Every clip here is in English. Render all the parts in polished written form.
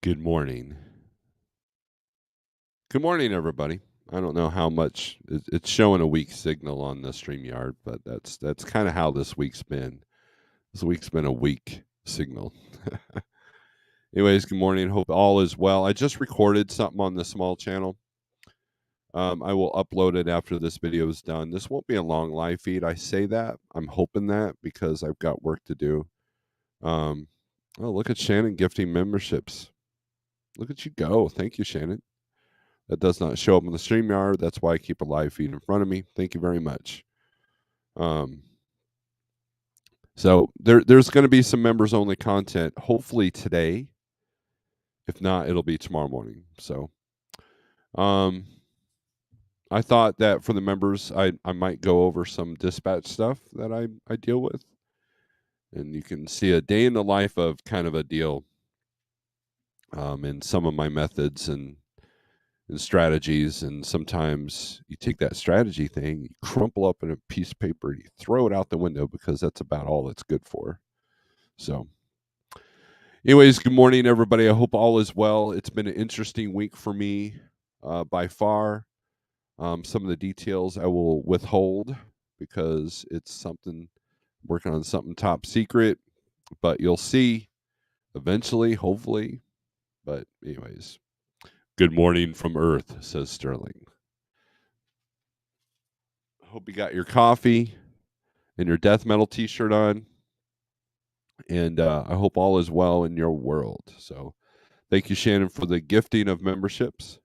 Good morning. Good morning, everybody. I don't know how much it's showing a weak signal on the StreamYard, but that's kind of how this week's been. This week's been a weak signal. Anyways, good morning. Hope all is well. I just recorded something on the small channel. I will upload it after this video is done. This won't be a long live feed. I say that. I'm hoping that because I've got work to do. Oh, look at Shannon gifting memberships. Look at you go. Thank you, Shannon. That does not show up on the StreamYard. That's why I keep a live feed in front of me. Thank you very much. So there's going to be some members only content, hopefully today. If not, it'll be tomorrow morning. So I thought that for the members, I might go over some dispatch stuff that I deal with. And you can see a day in the life of kind of a deal and some of my methods and strategies. And sometimes you take that strategy thing, you crumple up in a piece of paper, and you throw it out the window because that's about all it's good for. So anyways, good morning, everybody. I hope all is well. It's been an interesting week for me by far. Some of the details I will withhold because it's something, working on something top secret, but you'll see eventually, hopefully. But anyways, good morning from Earth, says Sterling. Hope you got your coffee and your death metal t-shirt on. And I hope all is well in your world. So thank you, Shannon, for the gifting of memberships.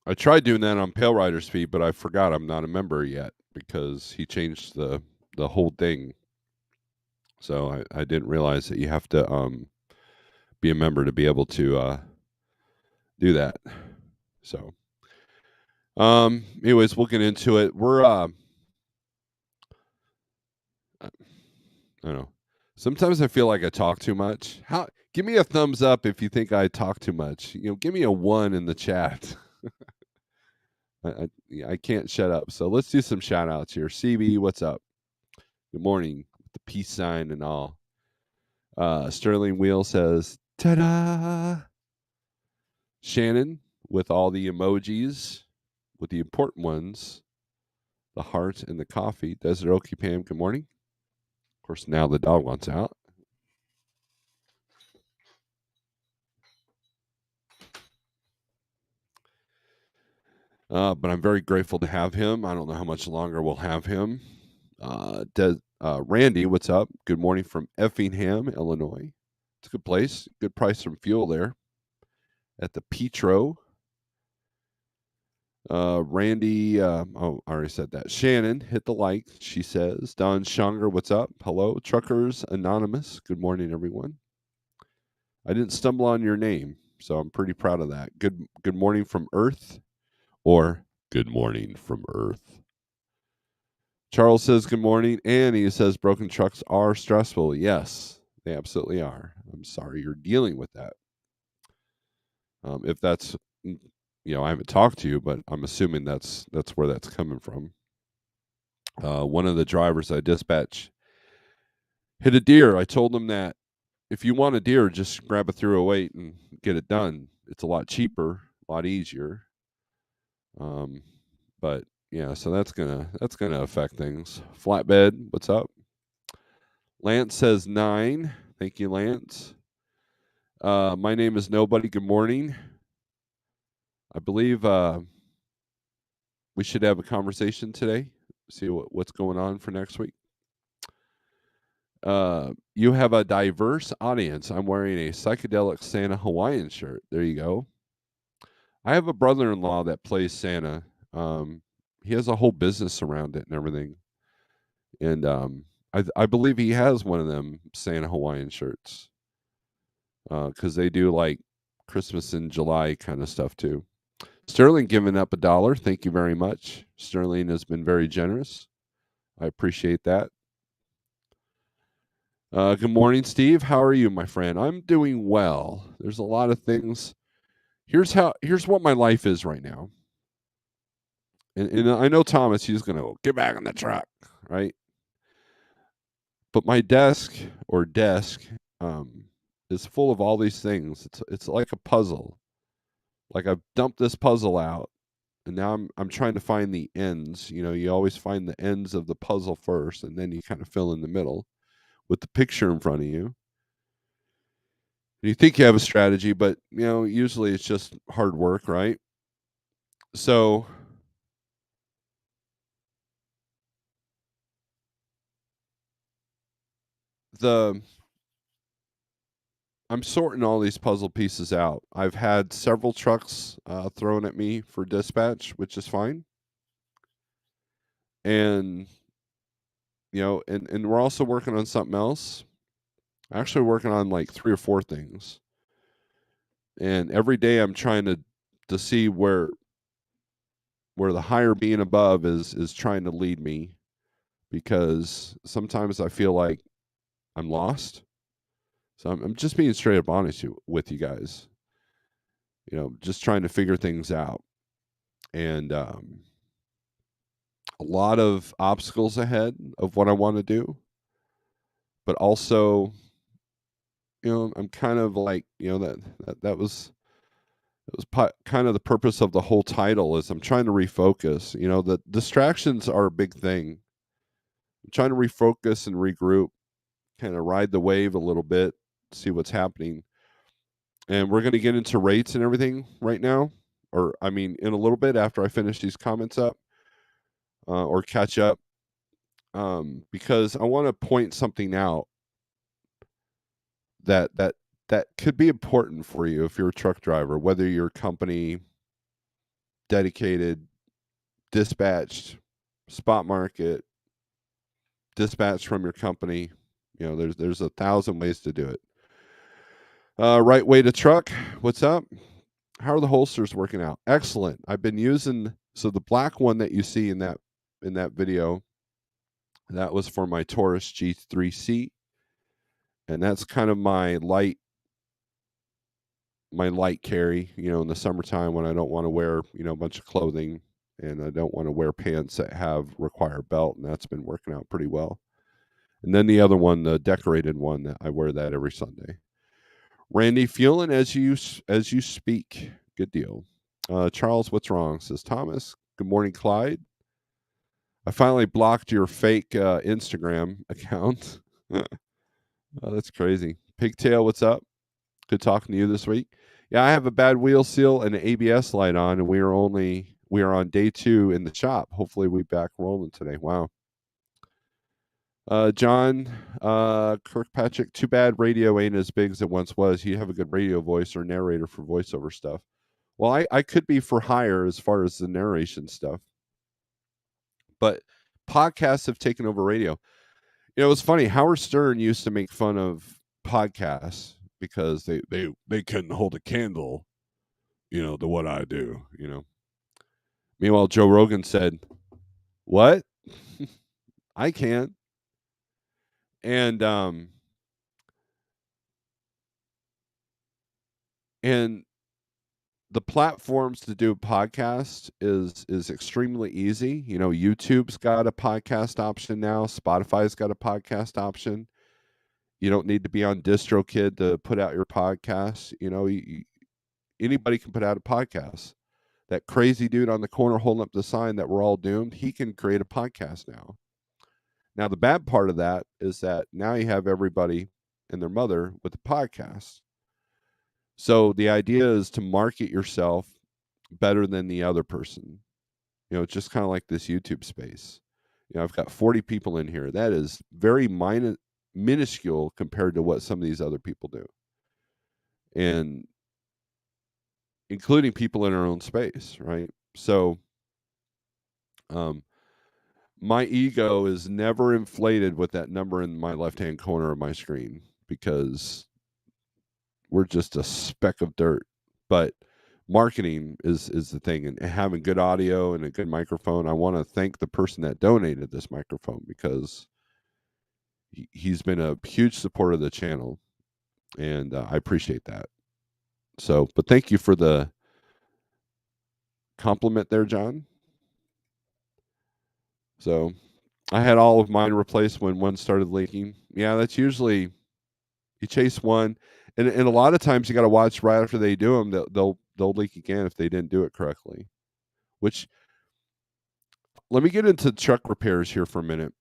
I tried doing that on Pale Rider's feed, but I forgot I'm not a member yet because he changed the whole thing. So I didn't realize that you have to be a member to be able to do that. So anyways, we'll get into it. We're I don't know. Sometimes I feel like I talk too much. Give me a thumbs up if you think I talk too much. Give me a 1 in the chat. I can't shut up. So let's do some shout outs here. CB, what's up? Good morning. With the peace sign and all. Sterling Wheel says, ta-da. Shannon with all the emojis, with the important ones, the heart and the coffee. Desert Okie Pam, good morning. Of course, now the dog wants out. But I'm very grateful to have him. I don't know how much longer we'll have him. Randy, what's up? Good morning from Effingham, Illinois. It's a good place. Good price from fuel there at the Petro. Randy, I already said that. Shannon, hit the like, she says. Don Schunger, what's up? Hello. Truckers Anonymous, good morning, everyone. I didn't stumble on your name, so I'm pretty proud of that. Good morning from Earth, or good morning from Earth. Charles says good morning, and he says broken trucks are stressful. Yes, they absolutely are. I'm sorry you're dealing with that. If that's, I haven't talked to you, but I'm assuming that's where that's coming from. One of the drivers I dispatch hit a deer. I told him that if you want a deer, just grab a 308 and get it done. It's a lot cheaper, a lot easier. But yeah, so that's gonna affect things. Flatbed, what's up? Lance says 9. Thank you, Lance. My name is Nobody. Good morning. I believe we should have a conversation today. See what's going on for next week. You have a diverse audience. I'm wearing a psychedelic Santa Hawaiian shirt. There you go. I have a brother-in-law that plays Santa. He has a whole business around it and everything. And I believe he has one of them Santa Hawaiian shirts. Because they do like Christmas in July kind of stuff too. Sterling giving up $1. Thank you very much. Sterling has been very generous. I appreciate that. Good morning, Steve. How are you, my friend? I'm doing well. There's a lot of things. Here's what my life is right now. And I know Thomas, he's going to get back in the truck, right? But my desk is full of all these things. It's like a puzzle. Like I've dumped this puzzle out, and now I'm trying to find the ends. You always find the ends of the puzzle first, and then you kind of fill in the middle with the picture in front of you. And you think you have a strategy, but usually it's just hard work, right? So the I'm sorting all these puzzle pieces out. I've had several trucks thrown at me for dispatch, which is fine. And and we're also working on something else. Actually working on like 3 or 4 things. And every day I'm trying to see where the higher being above is trying to lead me, because sometimes I feel like I'm lost. So I'm just being straight up honest with you guys. Just trying to figure things out. And a lot of obstacles ahead of what I want to do. But also, I'm kind of like, that was kind of the purpose of the whole title, is I'm trying to refocus. The distractions are a big thing. I'm trying to refocus and regroup, kind of ride the wave a little bit, see what's happening. And we're going to get into rates and everything right now, or I mean, in a little bit after I finish these comments up, or catch up, because I want to point something out that could be important for you if you're a truck driver, whether your company, dedicated, dispatched, spot market, dispatch from your company. There's 1,000 ways to do it. Right way to truck. What's up? How are the holsters working out? Excellent. I've been using the black one that you see in that video. That was for my Taurus G3C, and that's kind of my light carry. In the summertime when I don't want to wear a bunch of clothing, and I don't want to wear pants that require a belt, and that's been working out pretty well. And then the other one, the decorated one, that I wear that every Sunday. Randy, fueling as you speak. Good deal. Charles, what's wrong? Says Thomas. Good morning, Clyde. I finally blocked your fake Instagram account. Oh, that's crazy. Pigtail, what's up? Good talking to you this week. Yeah, I have a bad wheel seal and an ABS light on, and we are on day 2 in the shop. Hopefully, we back rolling today. Wow. John Kirkpatrick, too bad radio ain't as big as it once was. You have a good radio voice or narrator for voiceover stuff. Well, I could be for hire as far as the narration stuff, but podcasts have taken over radio. It's funny. Howard Stern used to make fun of podcasts because they couldn't hold a candle, to what I do. Meanwhile, Joe Rogan said, "What? I can." And and the platforms to do a podcast is extremely easy. YouTube's got a podcast option now. Spotify's got a podcast option. You don't need to be on DistroKid to put out your podcast. Anybody can put out a podcast. That crazy dude on the corner holding up the sign that we're all doomed, he can create a podcast now. Now, the bad part of that is that now you have everybody and their mother with a podcast. So the idea is to market yourself better than the other person. It's just kind of like this YouTube space. I've got 40 people in here. That is very minuscule compared to what some of these other people do. And including people in our own space, right? So my ego is never inflated with that number in my left-hand corner of my screen, because we're just a speck of dirt. But marketing is the thing, and having good audio and a good microphone. I want to thank the person that donated this microphone, because he's been a huge supporter of the channel, and I appreciate that. So, but thank you for the compliment there, John. So I had all of mine replaced when one started leaking. Yeah, that's usually you chase one, and a lot of times you got to watch right after they do them. They'll leak again if they didn't do it correctly. Which let me get into truck repairs here for a minute.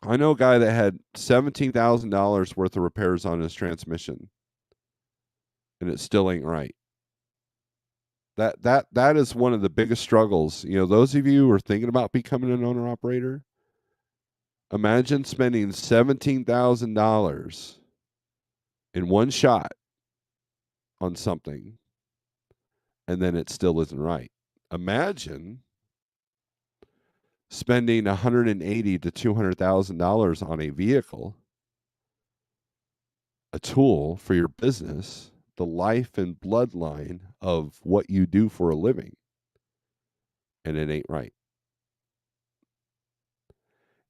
I know a guy that had $17,000 worth of repairs on his transmission, and it still ain't right. That is one of the biggest struggles. You know, those of you who are thinking about becoming an owner operator, imagine spending $17,000 in one shot on something, and then it still isn't right. Imagine spending $180,000 to $200,000 on a vehicle, a tool for your business, the life and bloodline of what you do for a living, and it ain't right.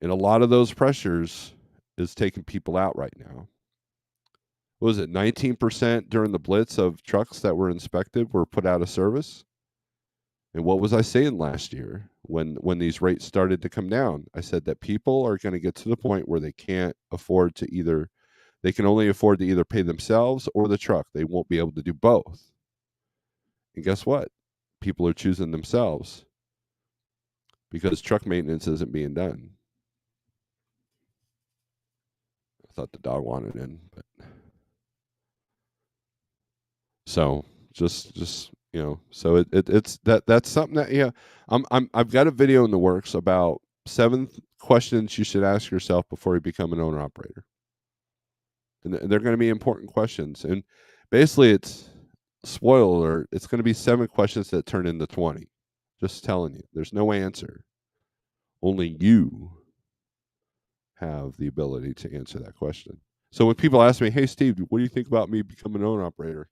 And a lot of those pressures is taking people out right now. What was it, 19% during the blitz of trucks that were inspected were put out of service? And what was I saying last year when these rates started to come down? I said that people are going to get to the point where they can't afford to either, they can only afford to either pay themselves or the truck. They won't be able to do both. And guess what? People are choosing themselves because truck maintenance isn't being done. I thought the dog wanted in, but so just you know, so it's that's something that I've got a video in the works about 7 questions you should ask yourself before you become an owner operator, and they're going to be important questions. And basically, it's spoiler alert, it's going to be 7 questions that turn into 20. Just telling you, there's no answer. Only you have the ability to answer that question. So when people ask me, "Hey Steve, what do you think about me becoming an owner operator?"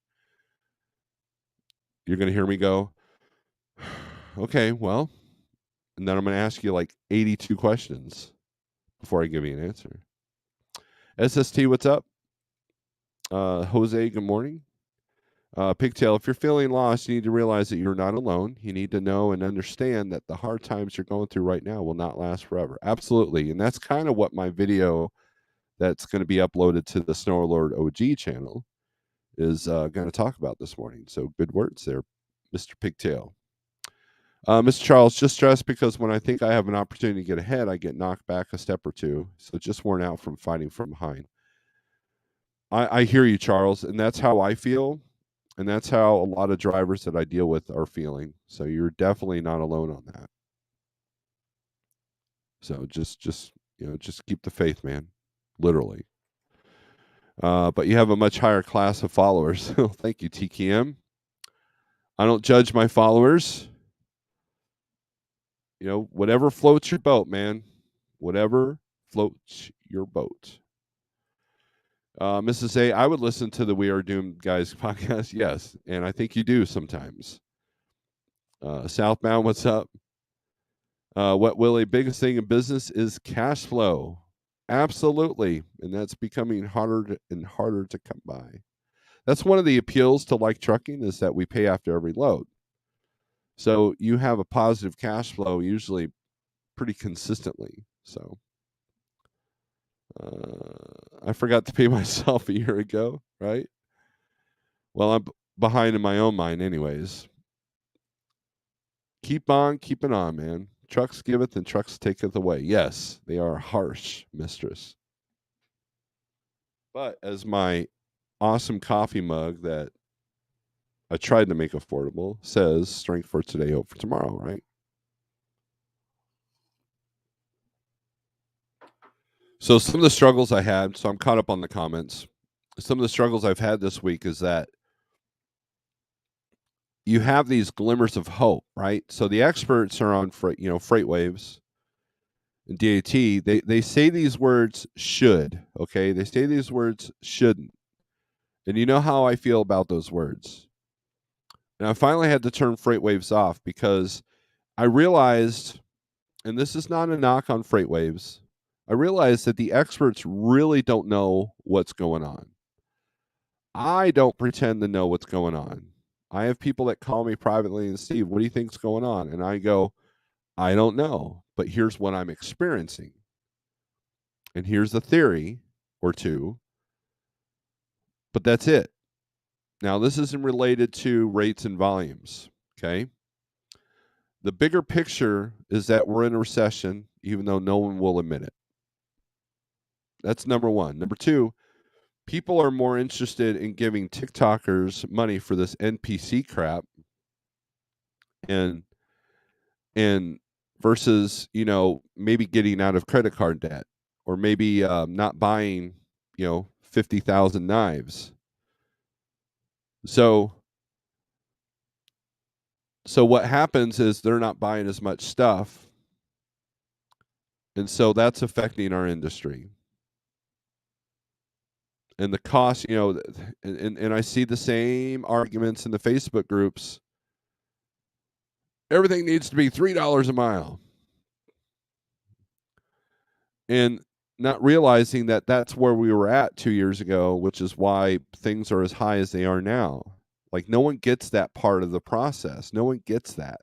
You're going to hear me go, "Okay, well," and then I'm going to ask you like 82 questions before I give you an answer. SST, what's up? Jose, good morning. Pigtail, if you're feeling lost, you need to realize that you're not alone. You need to know and understand that the hard times you're going through right now will not last forever. Absolutely. And that's kind of what my video that's going to be uploaded to the Snorelord OG channel is going to talk about this morning. So good words there, Mr. Pigtail. Mr. Charles, just stressed because when I think I have an opportunity to get ahead, I get knocked back a step or two. So just worn out from fighting from behind. I hear you, Charles, and that's how I feel. And that's how a lot of drivers that I deal with are feeling. So you're definitely not alone on that. So just keep the faith, man. Literally. But you have a much higher class of followers. Thank you, TKM. I don't judge my followers. You know, whatever floats your boat, man. Whatever floats your boat. Mrs. A, I would listen to the We Are Doomed Guys podcast. Yes, and I think you do sometimes. Southbound, what's up? What Willie, biggest thing in business is cash flow. Absolutely. And that's becoming harder and harder to come by. That's one of the appeals to like trucking is that we pay after every load. So you have a positive cash flow usually pretty consistently. So I forgot to pay myself a year ago, right? Well, I'm behind in my own mind anyways. Keep on keeping on, man. Trucks giveth and trucks taketh away. Yes, they are harsh, mistress. But as my awesome coffee mug that I tried to make affordable says, strength for today, hope for tomorrow, right? So some of the struggles I had, so I'm caught up on the comments. Some of the struggles I've had this week is that you have these glimmers of hope, right? So the experts are on freight waves and DAT. They say these words should, okay? They say these words shouldn't. And you know how I feel about those words. And I finally had to turn freight waves off because I realized, and this is not a knock on freight waves, I realized that the experts really don't know what's going on. I don't pretend to know what's going on. I have people that call me privately and Steve, what do you think's going on? And I go, I don't know, but here's what I'm experiencing. And here's a theory or two, but that's it. Now, this isn't related to rates and volumes, okay? The bigger picture is that we're in a recession, even though no one will admit it. That's number one. Number two, people are more interested in giving TikTokers money for this NPC crap and and versus, maybe getting out of credit card debt or maybe not buying, 50,000 knives. So what happens is they're not buying as much stuff, and so that's affecting our industry. And the cost, and I see the same arguments in the Facebook groups. Everything needs to be $3 a mile. And not realizing that that's where we were at 2 years ago, which is why things are as high as they are now. Like, no one gets that part of the process. No one gets that.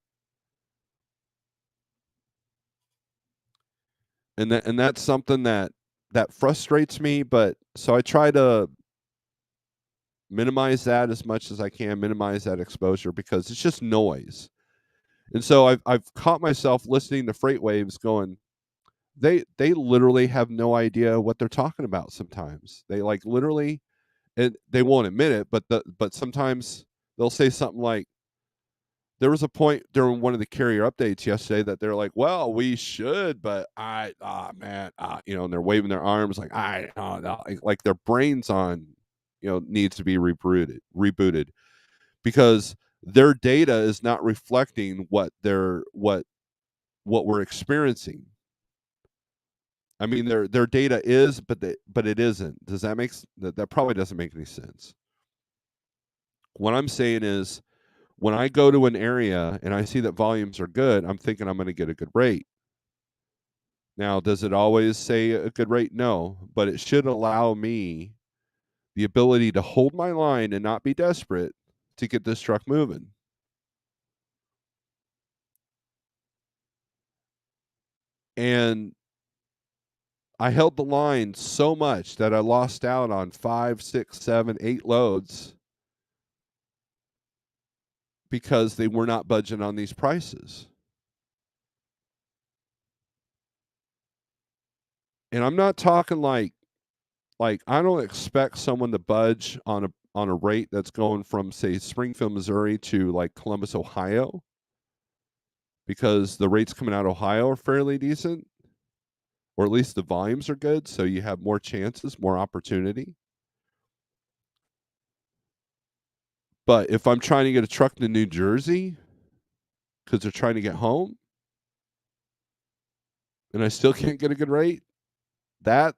And that's something that frustrates me, but so I try to minimize that as much as I can, minimize that exposure because it's just noise. And so I've caught myself listening to freight waves going, they literally have no idea what they're talking about sometimes. They like literally, and they won't admit it, but sometimes they'll say something like, there was a point during one of the carrier updates yesterday that they're like, well, we should, but man, and they're waving their arms like, no, like their brains on, needs to be rebooted because their data is not reflecting what we're experiencing. I mean, their data is, but it isn't. Does that that probably doesn't make any sense? What I'm saying is, when I go to an area and I see that volumes are good, I'm thinking I'm going to get a good rate. Now, does it always say a good rate? No, but it should allow me the ability to hold my line and not be desperate to get this truck moving. And I held the line so much that I lost out on 5, 6, 7, 8 loads because they were not budging on these prices. And I'm not talking like I don't expect someone to budge on a rate that's going from, say, Springfield, Missouri to like Columbus, Ohio, because the rates coming out of Ohio are fairly decent, or at least the volumes are good, so you have more chances, more opportunity. But if I'm trying to get a truck to New Jersey because they're trying to get home, and I still can't get a good rate, that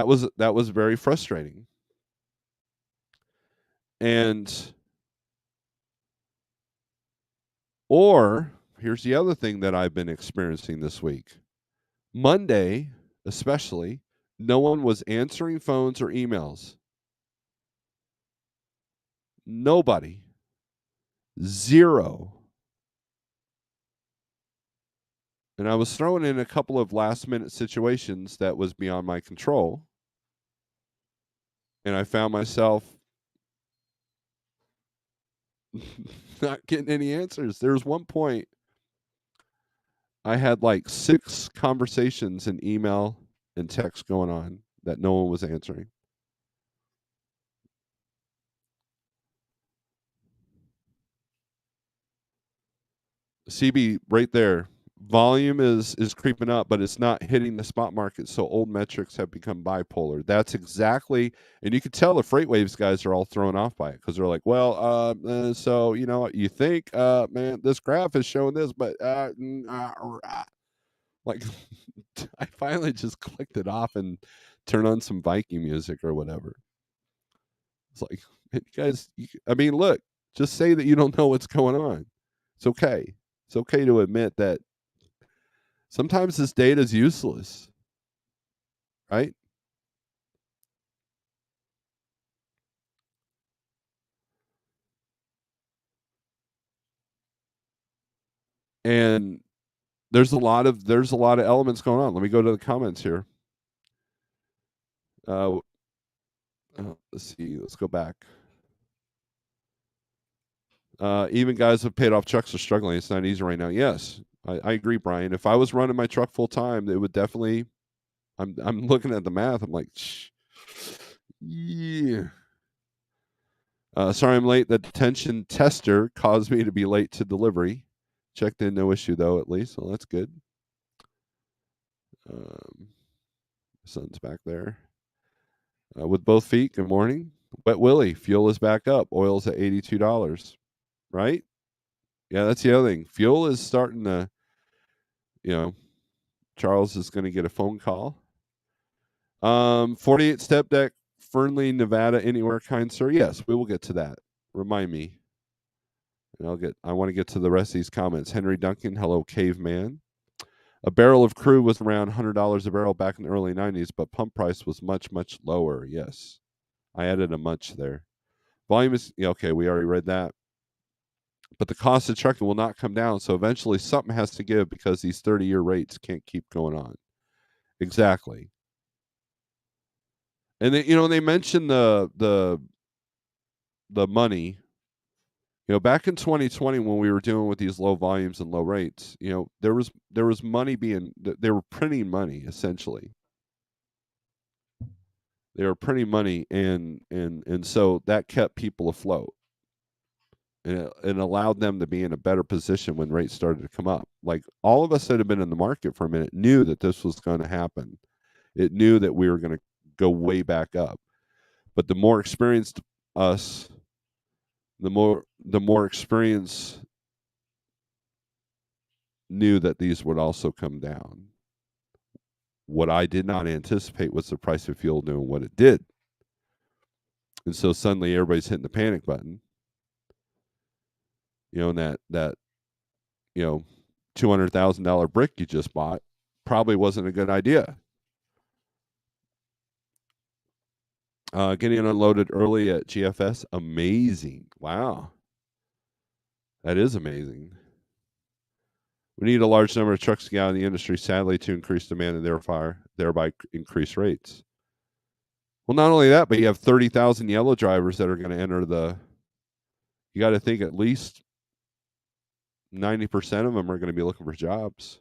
was very frustrating. And or here's the other thing that I've been experiencing this week. Monday, especially, no one was answering phones or emails. Nobody. Zero. And I was thrown in a couple of last minute situations that was beyond my control. And I found myself not getting any answers. There was one point I had like 6 conversations in email and text going on that no one was answering. CB right there. Volume is creeping up, but it's not hitting the spot market. So old metrics have become bipolar. That's exactly, and you can tell the freight waves guys are all thrown off by it because they're like, well, so you think, man, this graph is showing this, but like, I finally just clicked it off and turned on some Viking music or whatever. It's like, you guys, I mean, look, just say that you don't know what's going on. It's okay. It's okay to admit that sometimes this data is useless, right? And there's a lot of elements going on. Let me go to the comments here. Let's see. Let's go back. Even guys who've paid off trucks are struggling. It's not easy right now. Yes, I agree, Brian. If I was running my truck full time, it would definitely. I'm looking at the math. I'm like, yeah. Sorry, I'm late. The detention tester caused me to be late to delivery. Checked in, no issue though. At least, well, that's good. Sun's back there. With both feet. Good morning. Wet Willie. Fuel is back up. Oil's at $82. Right? Yeah, that's the other thing. Fuel is starting to. Charles is going to get a phone call. 48 step deck, Fernley, Nevada, anywhere, kind sir. Yes, we will get to that. Remind me. And I want to get to the rest of these comments. Henry Duncan, hello, caveman. A barrel of crude was around $100 a barrel back in the early 90s, but pump price was much, much lower. Yes. I added a much there. Volume is, okay, we already read that. But the cost of trucking will not come down, so eventually something has to give because these 30-year rates can't keep going on. Exactly. And they mentioned the money. Back in 2020 when we were dealing with these low volumes and low rates, there was money they were printing money essentially. They were printing money and so that kept people afloat. And it allowed them to be in a better position when rates started to come up. Like all of us that have been in the market for a minute knew that this was going to happen. It knew that we were going to go way back up. But the more experienced us, the more experience knew that these would also come down. What I did not anticipate was the price of fuel doing what it did. And so suddenly everybody's hitting the panic button. And that $200,000 brick you just bought probably wasn't a good idea. Getting unloaded early at GFS, amazing. Wow. That is amazing. We need a large number of trucks to get out in the industry, sadly, to increase demand and thereby increase rates. Well, not only that, but you have 30,000 yellow drivers that are going to enter you got to think at least 90% of them are going to be looking for jobs.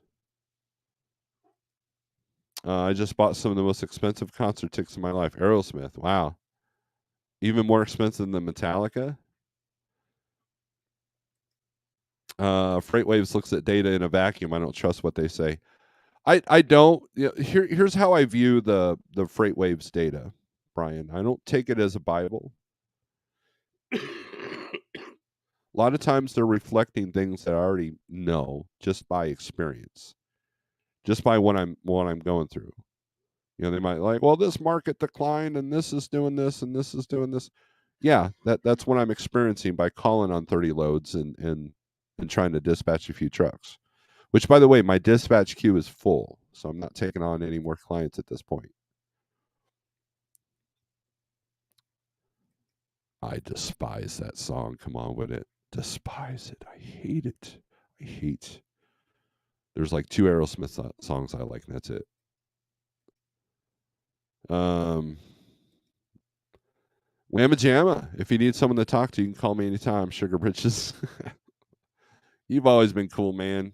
I just bought some of the most expensive concert tickets in my life. Aerosmith. Wow. Even more expensive than Metallica. FreightWaves looks at data in a vacuum. I don't trust what they say. I don't. Here's how I view the FreightWaves data, Brian. I don't take it as a Bible. A lot of times they're reflecting things that I already know just by experience, just by what I'm going through. They might well, this market declined and this is doing this and this is doing this. Yeah, that's what I'm experiencing by calling on 30 loads and trying to dispatch a few trucks. Which, by the way, my dispatch queue is full, so I'm not taking on any more clients at this point. I despise that song. Come on with it. Despise it. I hate it. I hate. There's like 2 Aerosmith songs I like, and that's it. Whamma Jamma. If you need someone to talk to, you can call me anytime. Sugar Britches. You've always been cool, man.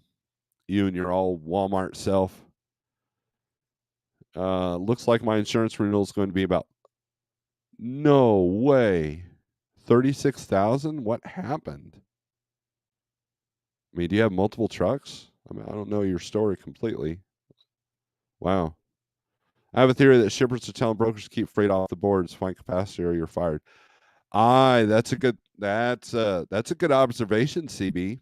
You and your all Walmart self. Looks like my insurance renewal is going to be about. No way. 36,000? What happened? I mean, do you have multiple trucks? I mean, I don't know your story completely. Wow. I have a theory that shippers are telling brokers to keep freight off the boards, find capacity, or you're fired. That's a good observation, CB.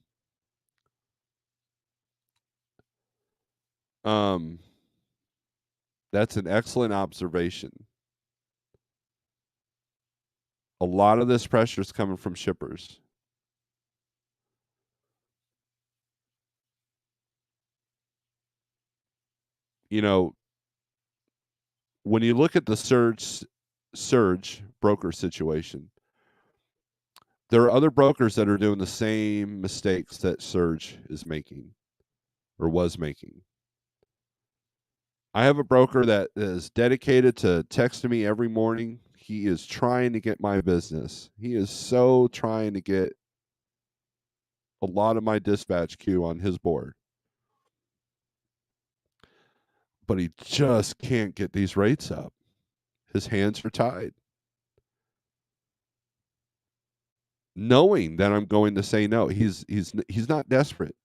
That's an excellent observation. A lot of this pressure is coming from shippers. When you look at the surge broker situation, There are other brokers that are doing the same mistakes that Surge is making or was making. I have a broker that is dedicated to texting me every morning. He is trying to get my business. He is so trying to get a lot of my dispatch queue on his board. But he just can't get these rates up. His hands are tied. Knowing that I'm going to say no. He's not desperate.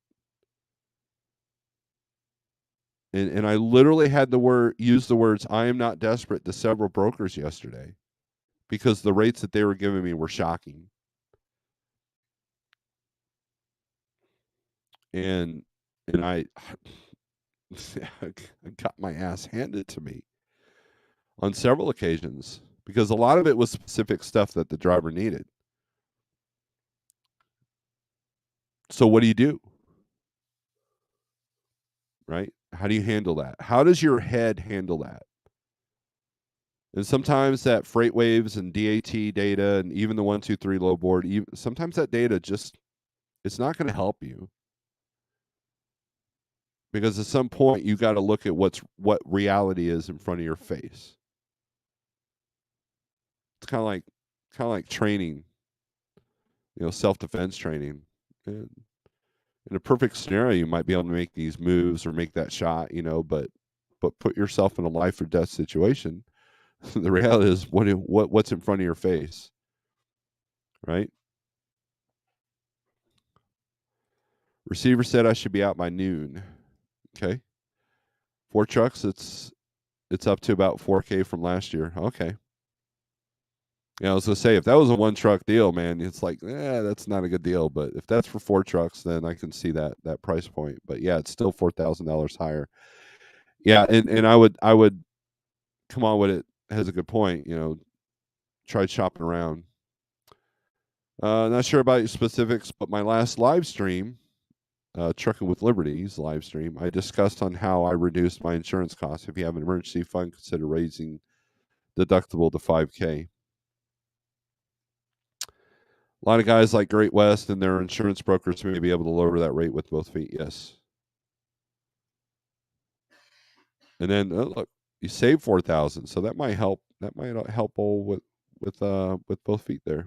And I literally had to use the words "I am not desperate" to several brokers yesterday because the rates that they were giving me were shocking. And I I got my ass handed to me on several occasions because a lot of it was specific stuff that the driver needed. So what do you do? Right? How do you handle that? How does your head handle that? And sometimes that freight waves and DAT data and even the 123 low board, sometimes that data just it's not going to help you because at some point you got to look at what reality is in front of your face. It's kind of like training, self-defense training. And in a perfect scenario, you might be able to make these moves or make that shot, but put yourself in a life or death situation. The reality is what's in front of your face, right? Receiver said I should be out by noon. Okay. 4 trucks, it's up to about 4K from last year. Okay. Yeah, I was gonna say if that was a 1 truck deal, man, it's like, that's not a good deal. But if that's for 4 trucks, then I can see that price point. But yeah, it's still $4,000 higher. Yeah, and I would come on with it has a good point. Tried shopping around. Not sure about your specifics, but my last live stream, Trucking with Liberty's live stream, I discussed on how I reduced my insurance costs. If you have an emergency fund, consider raising deductible to 5K. A lot of guys like Great West and their insurance brokers may be able to lower that rate with both feet. Yes. And then look, you save 4,000, so that might help. That might help all with both feet there.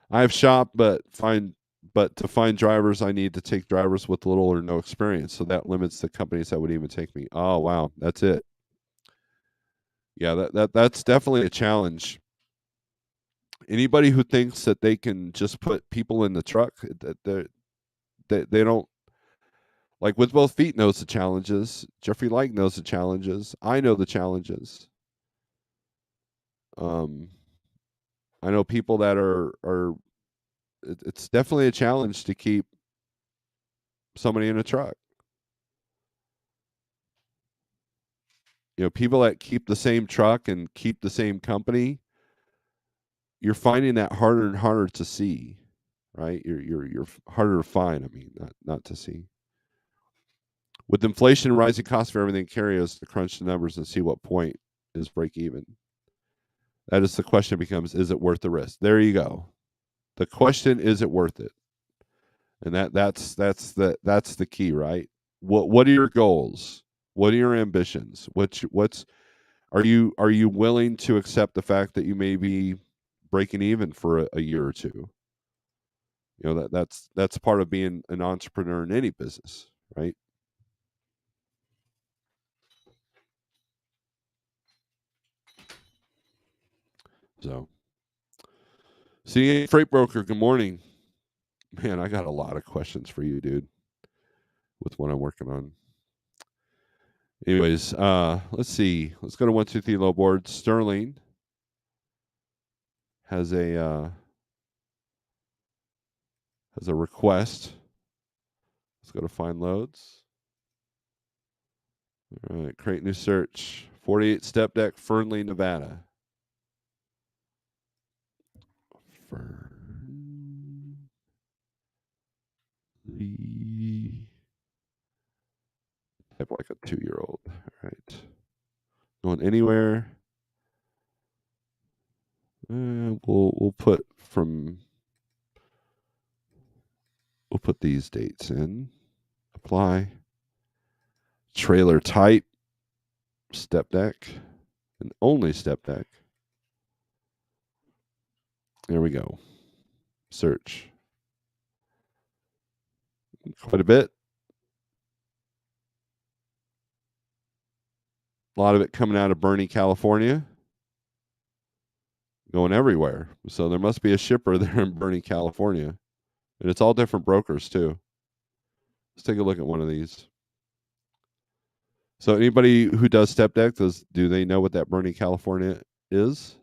I've shopped, but to find drivers, I need to take drivers with little or no experience. So that limits the companies that would even take me. Oh wow, that's it. Yeah, that's definitely a challenge. Anybody who thinks that they can just put people in the truck, that they don't like with both feet knows the challenges. Jeffrey Light knows the challenges. I know the challenges. Um, I know people that are. It's definitely a challenge to keep somebody in a truck. People that keep the same truck and keep the same company, you're finding that harder and harder to see, right? You're harder to find. I mean, not to see. With inflation and rising costs for everything, carry us to crunch the numbers and see what point is break even. That is the question becomes: is it worth the risk? There you go. The question is: it worth it? And that's the key, right? What are your goals? What are your ambitions? What's are you willing to accept the fact that you may be breaking even for a year or two? That's part of being an entrepreneur in any business, right? So, CA Freight Broker, good morning. Man, I got a lot of questions for you, dude, with what I'm working on. Anyways, let's see. Let's go to 123 low board. Sterling has a request. Let's go to find loads. All right, create new search. 48 step deck, Fernley, Nevada. Fernley. Type like a 2-year-old. All right. Going anywhere. We'll put these dates in. Apply. Trailer type. Step deck. And only step deck. There we go. Search. Quite a bit. A lot of it coming out of Bernie, California. Going everywhere. So there must be a shipper there in Bernie, California. And it's all different brokers too. Let's take a look at one of these. So anybody who does step deck, do they know what that Bernie, California is?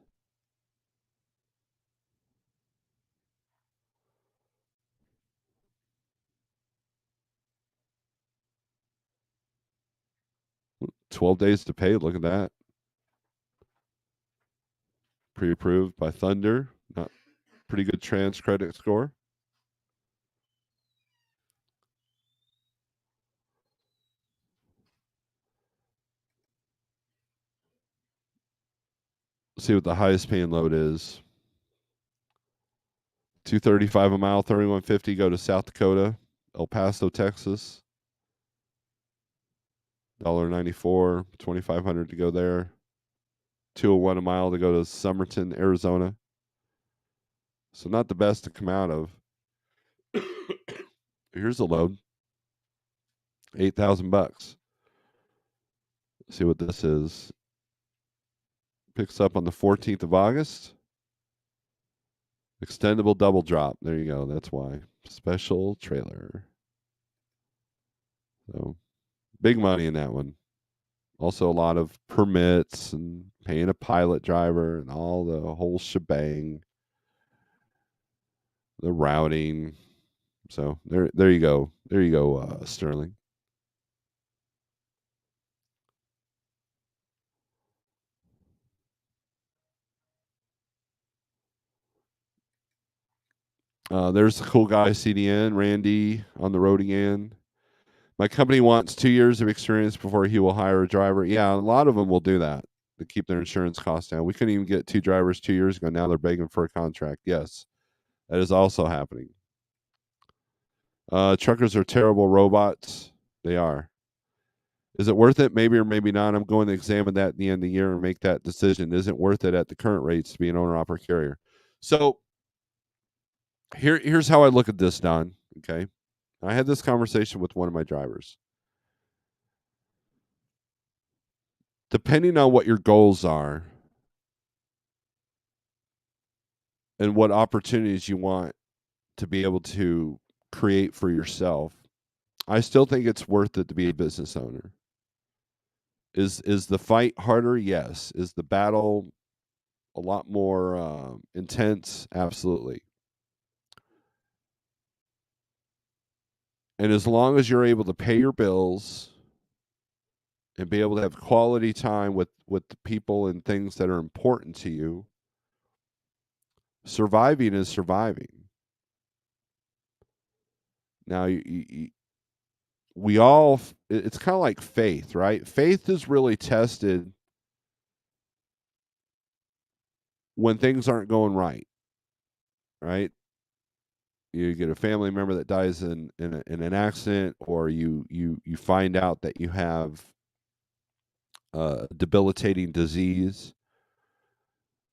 $12 days to pay. Look at that. Pre-approved by Thunder. Not pretty good trans credit score. Let's see what the highest paying load is. $235 a mile, $31.50. Go to South Dakota, El Paso, Texas. $1.94, $2,500 to go there. $201 a mile to go to Somerton, Arizona. So not the best to come out of. Here's the load. $8,000. See what this is. Picks up on the 14th of August. Extendable double drop. There you go. That's why. Special trailer. So big money in that one. Also a lot of permits and paying a pilot driver and all the whole shebang. The routing. So there you go. There you go, Sterling. There's the cool guy, CDN, Randy, on the road again. My company wants 2 years of experience before he will hire a driver. Yeah, a lot of them will do that to keep their insurance costs down. We couldn't even get 2 drivers 2 years ago. Now they're begging for a contract. Yes, that is also happening. Truckers are terrible robots. They are. Is it worth it? Maybe or maybe not. I'm going to examine that at the end of the year and make that decision. Is it worth it at the current rates to be an owner-operator carrier? So here's how I look at this, Don. Okay. I had this conversation with one of my drivers. Depending on what your goals are and what opportunities you want to be able to create for yourself, I still think it's worth it to be a business owner. Is the fight harder? Yes. Is the battle a lot more intense? Absolutely. And as long as you're able to pay your bills and be able to have quality time with the people and things that are important to you, surviving is surviving. Now, we all, it's kind of like faith, right? Faith is really tested when things aren't going right, right? You get a family member that dies in an accident, or you find out that you have a debilitating disease,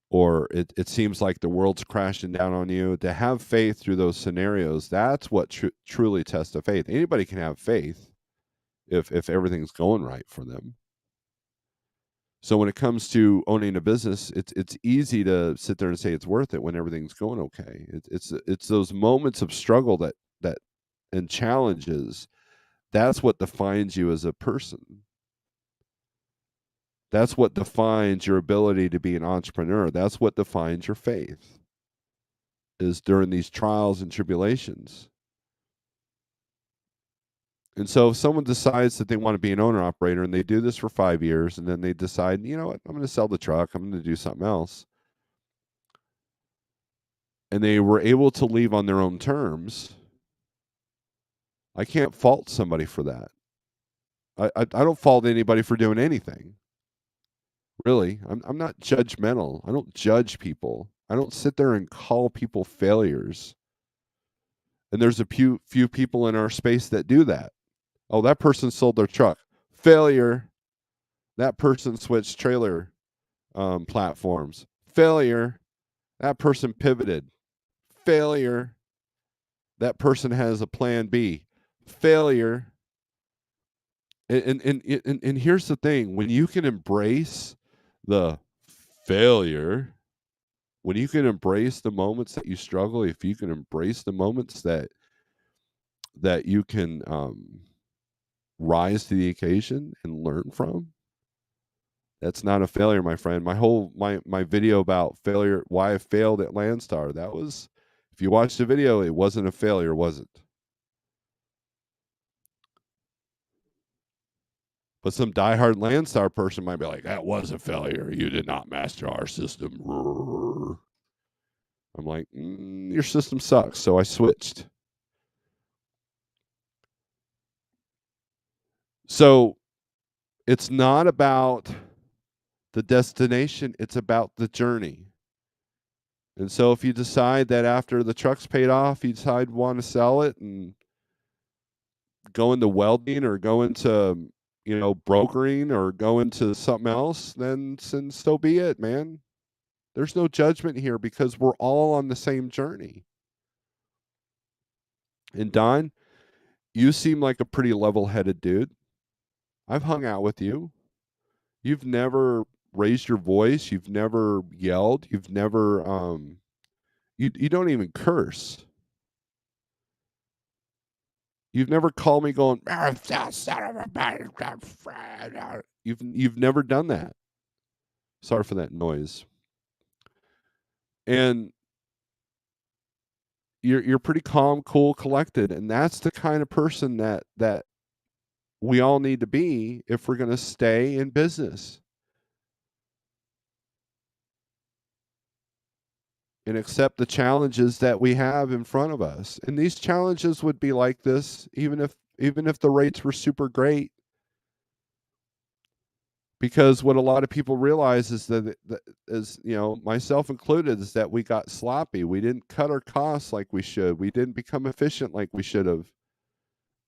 or it seems like the world's crashing down on you. To have faith through those scenarios, that's what truly tests the faith. Anybody can have faith if everything's going right for them. So when it comes to owning a business, it's easy to sit there and say it's worth it when everything's going okay. It's those moments of struggle that and challenges, that's what defines you as a person. That's what defines your ability to be an entrepreneur. That's what defines your faith, is during these trials and tribulations. And so if someone decides that they want to be an owner operator and they do this for 5 years and then they decide, you know what, I'm going to sell the truck, I'm going to do something else, and they were able to leave on their own terms, I can't fault somebody for that. I don't fault anybody for doing anything. Really. I'm not judgmental. I don't judge people. I don't sit there and call people failures. And there's a few people in our space that do that. Oh, that person sold their truck. Failure. That person switched trailer platforms. Failure. That person pivoted. Failure. That person has a plan B. Failure. And here's the thing: when you can embrace the failure, when you can embrace the moments that you struggle, if you can embrace the moments that you can rise to the occasion and learn from, that's not a failure, my friend. My video about failure, why I failed at Landstar, that was, if you watch the video, it wasn't a failure, was it? But some diehard Landstar person might be like, that was a failure. You did not master our system. I'm like, your system sucks. So I switched. So it's not about the destination, it's about the journey. And so if you decide that after the truck's paid off, you decide you want to sell it and go into welding or go into, brokering or go into something else, then so be it, man. There's no judgment here because we're all on the same journey. And Don, you seem like a pretty level-headed dude. I've hung out with you. You've never raised your voice. You've never yelled. You've never you don't even curse. You've never called me going, you've never done that. Sorry for that noise. And you're pretty calm, cool, collected, and that's the kind of person that we all need to be if we're going to stay in business and accept the challenges that we have in front of us. And these challenges would be like this even if the rates were super great. Because what a lot of people realize is that is, myself included, is that we got sloppy. We didn't cut our costs like we should. We didn't become efficient like we should have.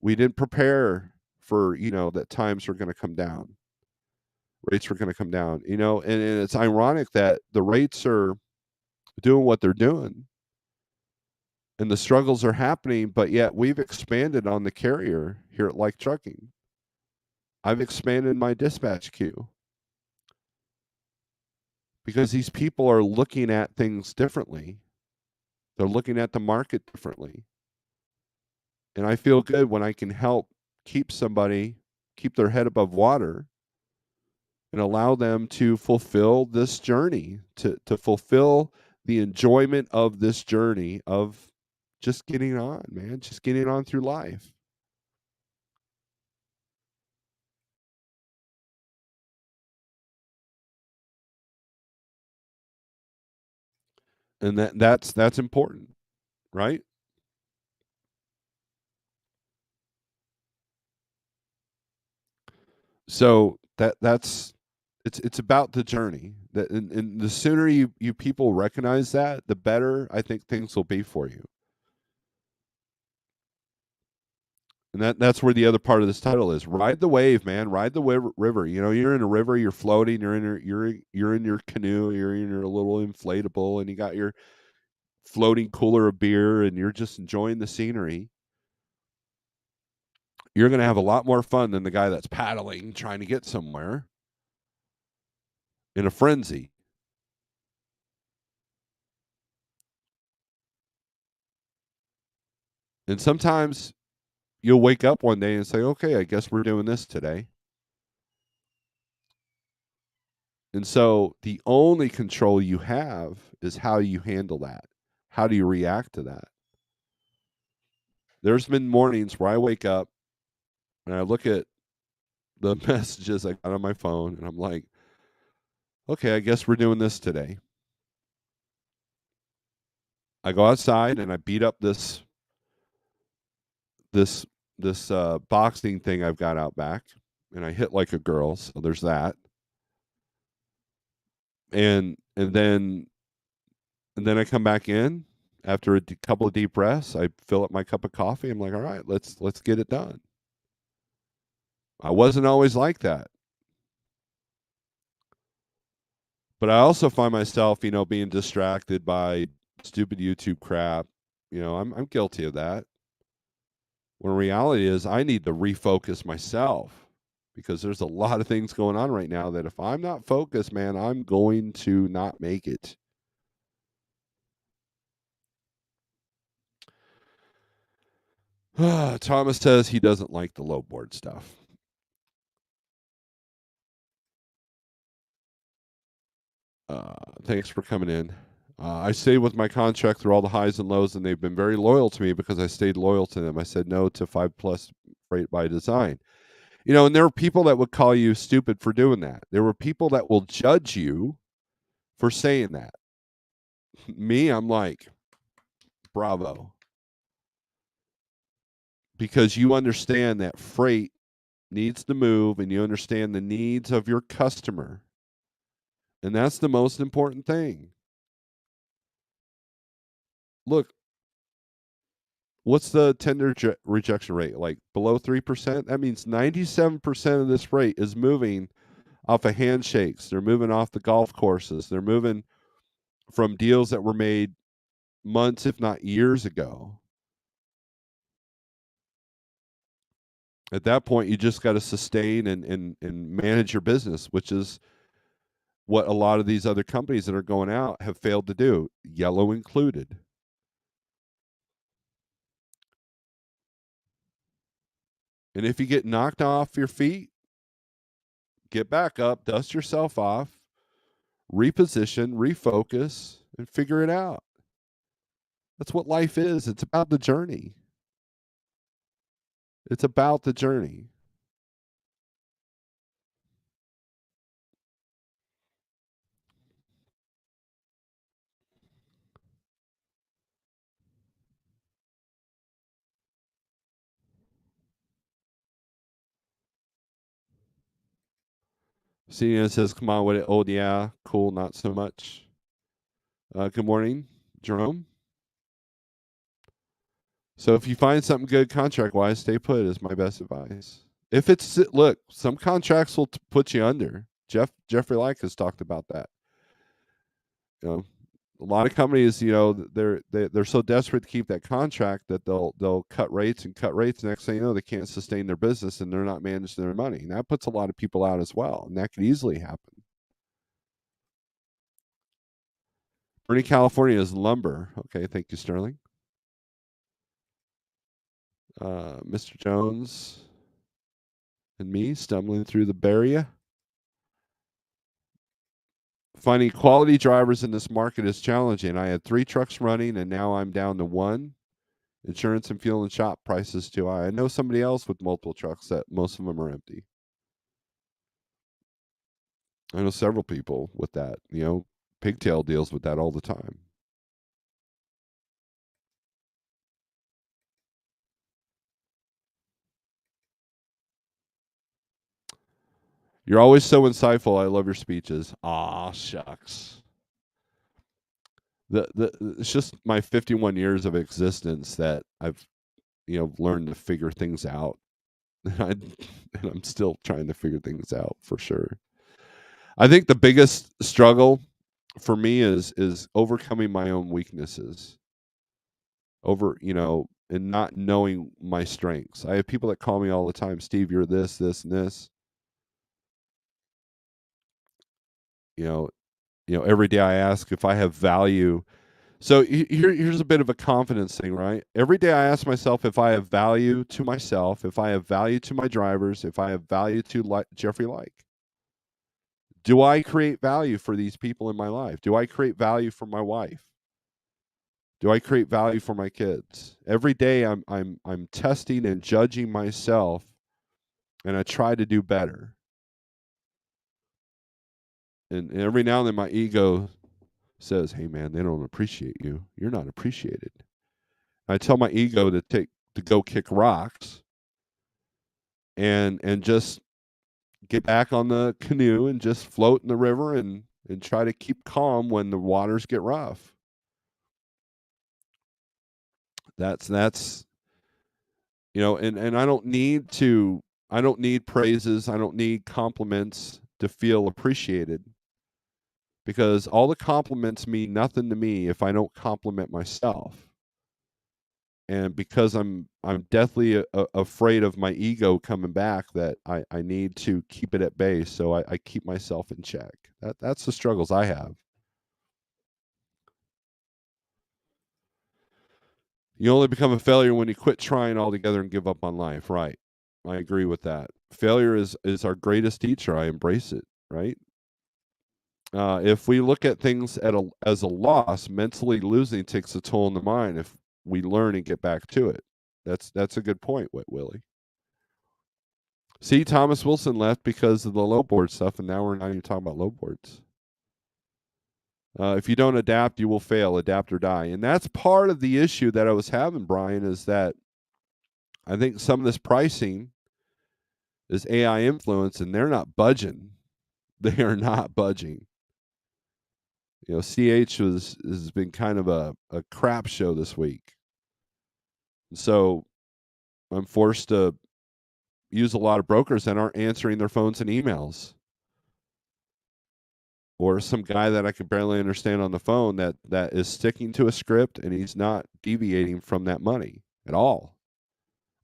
We didn't prepare for, that times were going to come down. Rates were going to come down, and it's ironic that the rates are doing what they're doing and the struggles are happening, but yet we've expanded on the carrier here at Like Trucking. I've expanded my dispatch queue because these people are looking at things differently. They're looking at the market differently. And I feel good when I can help keep their head above water and allow them to fulfill this journey, to fulfill the enjoyment of this journey of just getting on, man, just getting on through life. And that's important, right? So that's it's about the journey. And the sooner you people recognize that, the better I think things will be for you. And that's where the other part of this title is: ride the wave, man. Ride the river. You're in a river, you're floating, you're in your canoe, you're in your little inflatable, and you got your floating cooler of beer, and you're just enjoying the scenery. You're going to have a lot more fun than the guy that's paddling, trying to get somewhere in a frenzy. And sometimes you'll wake up one day and say, okay, I guess we're doing this today. And so the only control you have is how you handle that. How do you react to that? There's been mornings where I wake up and I look at the messages I got on my phone and I'm like, okay, I guess we're doing this today. I go outside and I beat up this boxing thing I've got out back, and I hit like a girl, so there's that. And then And then I come back in after a couple of deep breaths. I fill up my cup of coffee. I'm like, all right, let's get it done. I wasn't always like that. But I also find myself, being distracted by stupid YouTube crap. I'm guilty of that. When reality is I need to refocus myself because there's a lot of things going on right now that if I'm not focused, man, I'm going to not make it. Thomas says he doesn't like the low board stuff. Thanks for coming in. I stayed with my contract through all the highs and lows, and they've been very loyal to me because I stayed loyal to them. I said no to 5+ freight by design. And there were people that would call you stupid for doing that. There were people that will judge you for saying that. Me, I'm like, bravo. Because you understand that freight needs to move and you understand the needs of your customer. And that's the most important thing. Look, what's the tender rejection rate? Like below 3%? That means 97% of this freight is moving off of handshakes. They're moving off the golf courses. They're moving from deals that were made months, if not years ago. At that point, you just got to sustain and manage your business, which is what a lot of these other companies that are going out have failed to do, Yellow included. And if you get knocked off your feet, get back up, dust yourself off, reposition, refocus, and figure it out. That's what life is. It's about the journey. It's about the journey. CNN says, come on with it. Oh, yeah. Cool. Not so much. Good morning, Jerome. So if you find something good contract-wise, stay put is my best advice. If it's, look, some contracts will put you under. Jeffrey Like has talked about that. A lot of companies, they're so desperate to keep that contract that they'll cut rates and cut rates. Next thing you know, they can't sustain their business and they're not managing their money. And that puts a lot of people out as well. And that could easily happen. Bernie, California is lumber. Okay, thank you, Sterling. Mr. Jones and me stumbling through the barrier. Finding quality drivers in this market is challenging. I had 3 trucks running, and now I'm down to 1. Insurance and fuel and shop prices too high. I know somebody else with multiple trucks that most of them are empty. I know several people with that. Pigtail deals with that all the time. You're always so insightful. I love your speeches. Aw, shucks. It's just my 51 years of existence that I've learned to figure things out. And I'm still trying to figure things out for sure. I think the biggest struggle for me is overcoming my own weaknesses. And not knowing my strengths. I have people that call me all the time, Steve, you're this, this, and this. Every day I ask if I have value. So here's a bit of a confidence thing, right? Every day I ask myself if I have value to myself, if I have value to my drivers, if I have value to Jeffrey Like. Do I create value for these people in my life? Do I create value for my wife? Do I create value for my kids? Every day I'm testing and judging myself, and I try to do better. And every now and then my ego says, "Hey man, they don't appreciate you. You're not appreciated." I tell my ego to go kick rocks and just get back on the canoe and just float in the river and try to keep calm when the waters get rough. That's and I don't need praises, I don't need compliments to feel appreciated, because all the compliments mean nothing to me if I don't compliment myself. And because I'm deathly afraid of my ego coming back, that I need to keep it at bay, so I keep myself in check. That's the struggles I have. You only become a failure when you quit trying altogether and give up on life. Right. I agree with that. Failure is our greatest teacher. I embrace it. Right. If we look at things as a loss, mentally losing takes a toll on the mind. If we learn and get back to it, that's a good point, Willie. See, Thomas Wilson left because of the low board stuff, and now we're not even talking about low boards. If you don't adapt, you will fail. Adapt or die. And that's part of the issue that I was having, Brian, is that I think some of this pricing is AI influence, and they're not budging. They are not budging. CH has been kind of a crap show this week. So I'm forced to use a lot of brokers that aren't answering their phones and emails. Or some guy that I can barely understand on the phone that is sticking to a script, and he's not deviating from that money at all,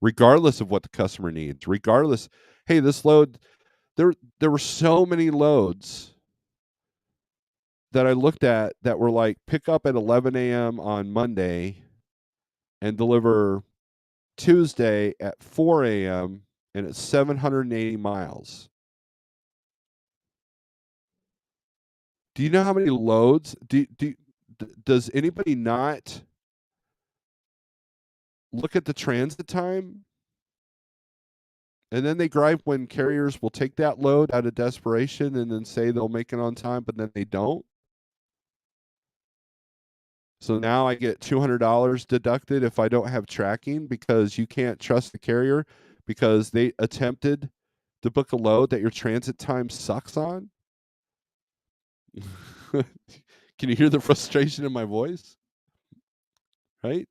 regardless of what the customer needs. Regardless, hey, this load, there were so many loads that I looked at that were like, pick up at 11 a.m. on Monday and deliver Tuesday at 4 a.m. and it's 780 miles. Do you know how many loads? Does anybody not look at the transit time? And then they gripe when carriers will take that load out of desperation and then say they'll make it on time, but then they don't. So now I get $200 deducted if I don't have tracking, because you can't trust the carrier because they attempted to book a load that your transit time sucks on. Can you hear the frustration in my voice? Right?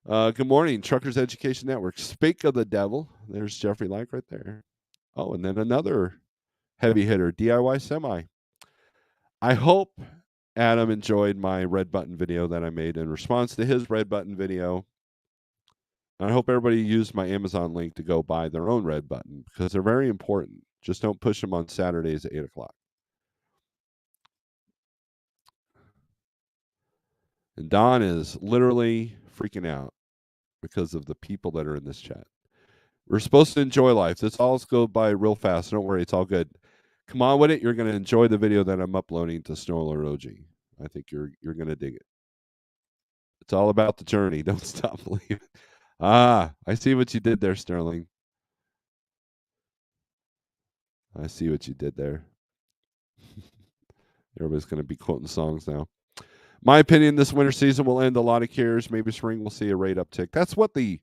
Good morning, Truckers Education Network. Speak of the devil. There's Jeffrey Like right there. Oh, and then another heavy hitter, DIY Semi. I hope Adam enjoyed my red button video that I made in response to his red button video. And I hope everybody used my Amazon link to go buy their own red button, because they're very important. Just don't push them on Saturdays at 8 o'clock. And Don is literally freaking out because of the people that are in this chat. We're supposed to enjoy life. This all goes by real fast. Don't worry, it's all good. Come on with it. You're going to enjoy the video that I'm uploading to Snorelord OG. I think you're going to dig it. It's all about the journey. Don't stop believing. I see what you did there, Sterling. I see what you did there. Everybody's going to be quoting songs now. My opinion, this winter season will end a lot of carriers. Maybe spring we'll see a rate uptick. That's what the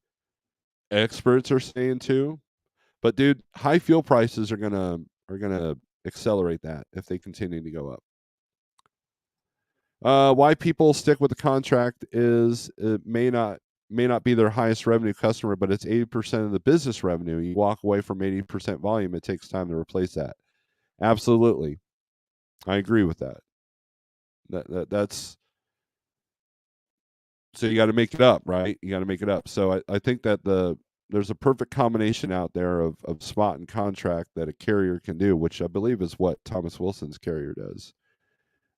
experts are saying too. But dude, high fuel prices are gonna accelerate that if they continue to go up. Why people stick with the contract is it may not be their highest revenue customer, but it's 80% of the business revenue. You walk away from 80% volume, it takes time to replace that. Absolutely, I agree with that. That's so you got to make it up, right? You got to make it up. So I think that there's a perfect combination out there of spot and contract that a carrier can do, which I believe is what Thomas Wilson's carrier does.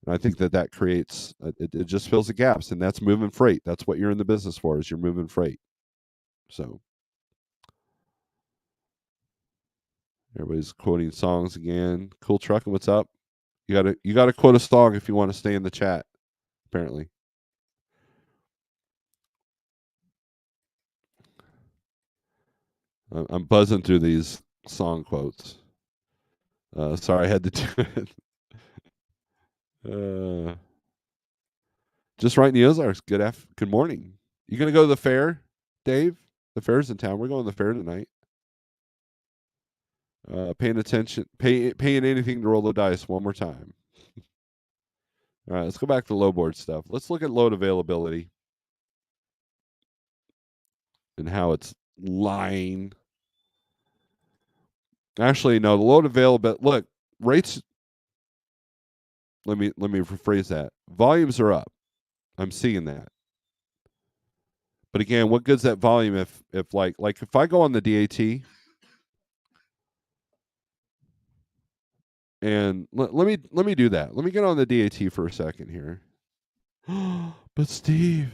And I think that creates it just fills the gaps, and that's moving freight. That's what you're in the business for, is you're moving freight. So everybody's quoting songs again. Cool Trucking, what's up? You gotta quote a song if you want to stay in the chat, apparently. I'm buzzing through these song quotes. Sorry, I had to do it. Just right in the Ozarks. Good morning. You gonna go to the fair, Dave? The fair's in town. We're going to the fair tonight. Paying attention, paying anything to roll the dice one more time. All right, let's go back to load board stuff. Let's look at load availability and how it's lying. Actually, no, the load availability. Look, rates. Let me rephrase that. Volumes are up. I'm seeing that. But again, what good's that volume if like if I go on the DAT and let me do that. Let me get on the DAT for a second here. But Steve,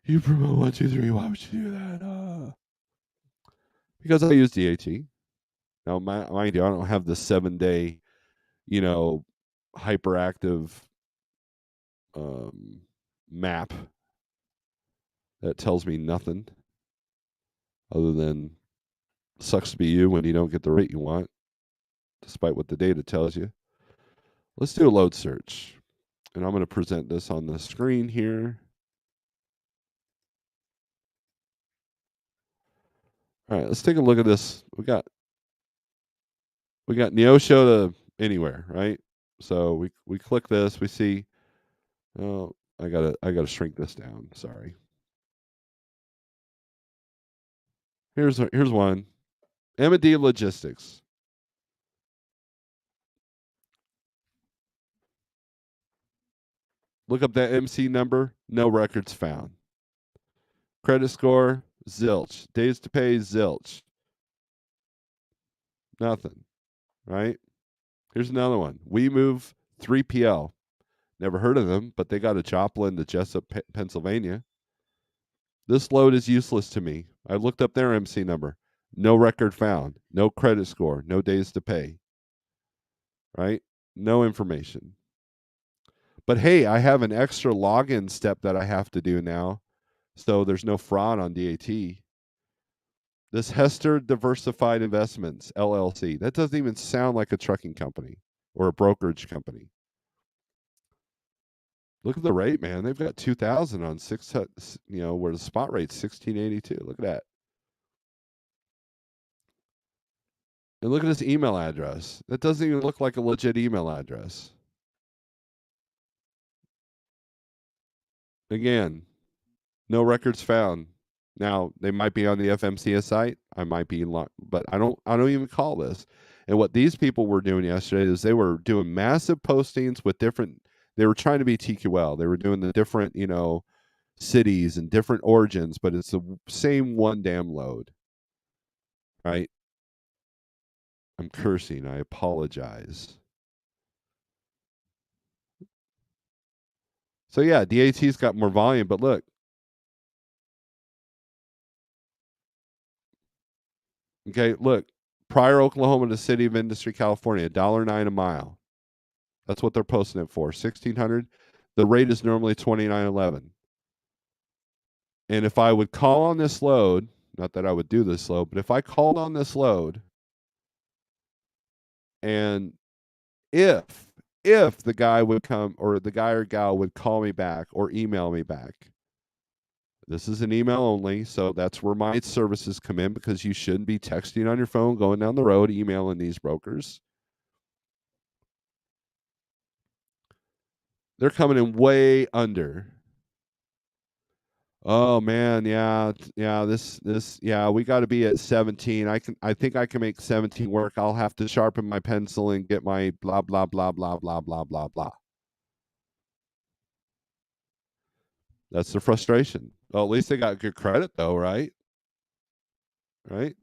you promote 123. Why would you do that? Because I use DAT. Now, mind you, I don't have the 7-day, hyperactive map that tells me nothing other than sucks to be you when you don't get the rate you want, despite what the data tells you. Let's do a load search. And I'm going to present this on the screen here. All right, let's take a look at this. We got Neosho to anywhere, right? So we click this, we see. Oh, I gotta shrink this down. Sorry. Here's one. M&D Logistics. Look up that MC number. No records found. Credit score, zilch. Days to pay, zilch. Nothing. Right? Here's another one. We Move 3PL. Never heard of them, but they got a Joplin to Jessup, Pennsylvania. This load is useless to me. I looked up their MC number. No record found. No credit score. No days to pay. Right? No information. But hey, I have an extra login step that I have to do now. So there's no fraud on DAT. This Hester Diversified Investments, LLC. That doesn't even sound like a trucking company or a brokerage company. Look at the rate, man. They've got 2,000 on where the spot rate's 1682. Look at that. And look at this email address. That doesn't even look like a legit email address. Again, no records found. Now, they might be on the FMCS site. I might be, but I don't even call this. And what these people were doing yesterday is they were doing massive postings with different. They were trying to be TQL. They were doing the different, cities and different origins, but it's the same one damn load, right? I'm cursing. I apologize. So yeah, DAT's got more volume, but look. Okay, look. Pryor, Oklahoma to City of Industry, California, $1.09 a mile. That's what they're posting it for. 1,600. The rate is normally 29.11. And if I would call on this load, not that I would do this load, but if I called on this load, and if the guy would come, or the guy or gal would call me back or email me back. This is an email only, so that's where my services come in, because you shouldn't be texting on your phone, going down the road, emailing these brokers. They're coming in way under. Oh man, yeah, we got to be at 17. I think I can make 17 work. I'll have to sharpen my pencil and get my blah blah blah blah blah blah blah blah. That's the frustration. Well, at least they got good credit though, right? Right?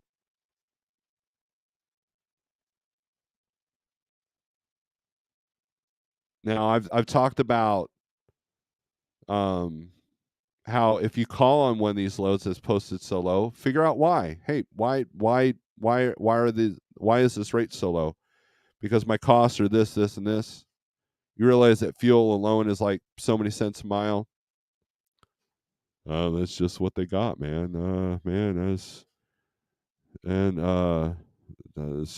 Now I've talked about how if you call on one of these loads that's posted so low, figure out why. Hey, why is this rate so low? Because my costs are this, and this. You realize that fuel alone is like so many cents a mile. That's just what they got, man. It's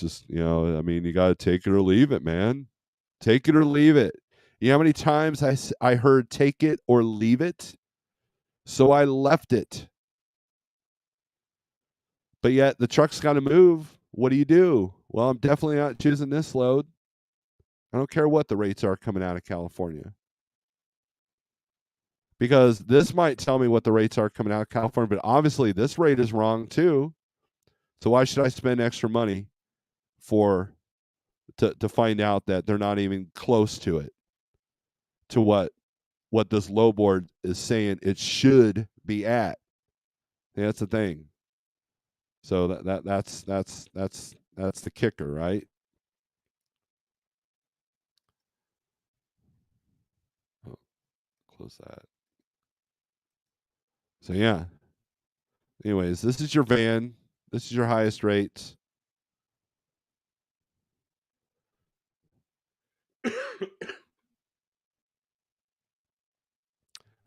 just, I mean, you got to take it or leave it, man. Take it or leave it. You know how many times I heard take it or leave it? So I left it. But yet the truck's got to move. What do? Well, I'm definitely not choosing this load. I don't care what the rates are coming out of California. because this might tell me what the rates are coming out of California, but obviously this rate is wrong too. So why should I spend extra money for to find out that they're not even close to it, to what this low board is saying it should be at? Yeah, that's the thing. So that's the kicker, right? Oh, close that. So yeah. Anyways, this is your van. This is your highest rates.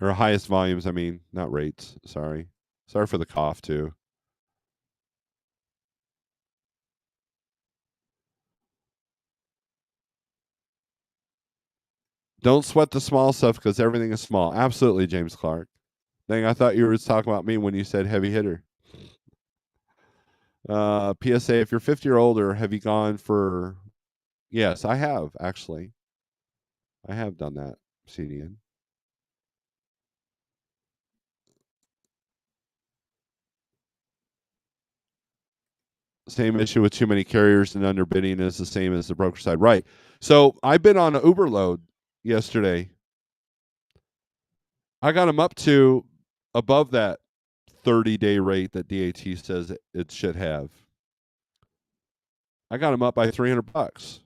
Or highest volumes, I mean, not rates. Sorry. Sorry for the cough too. Don't sweat the small stuff because everything is small. Absolutely, James Clark. Dang, I thought you were talking about me when you said heavy hitter. PSA, if you're 50 or older, have you gone for... Yes, I have, actually. I have done that, CDN. Same issue with too many carriers and underbidding is the same as the broker side. Right. So I've been on an Uber load yesterday. I got them up to above that 30-day rate that DAT says it should have. I got them up by $300.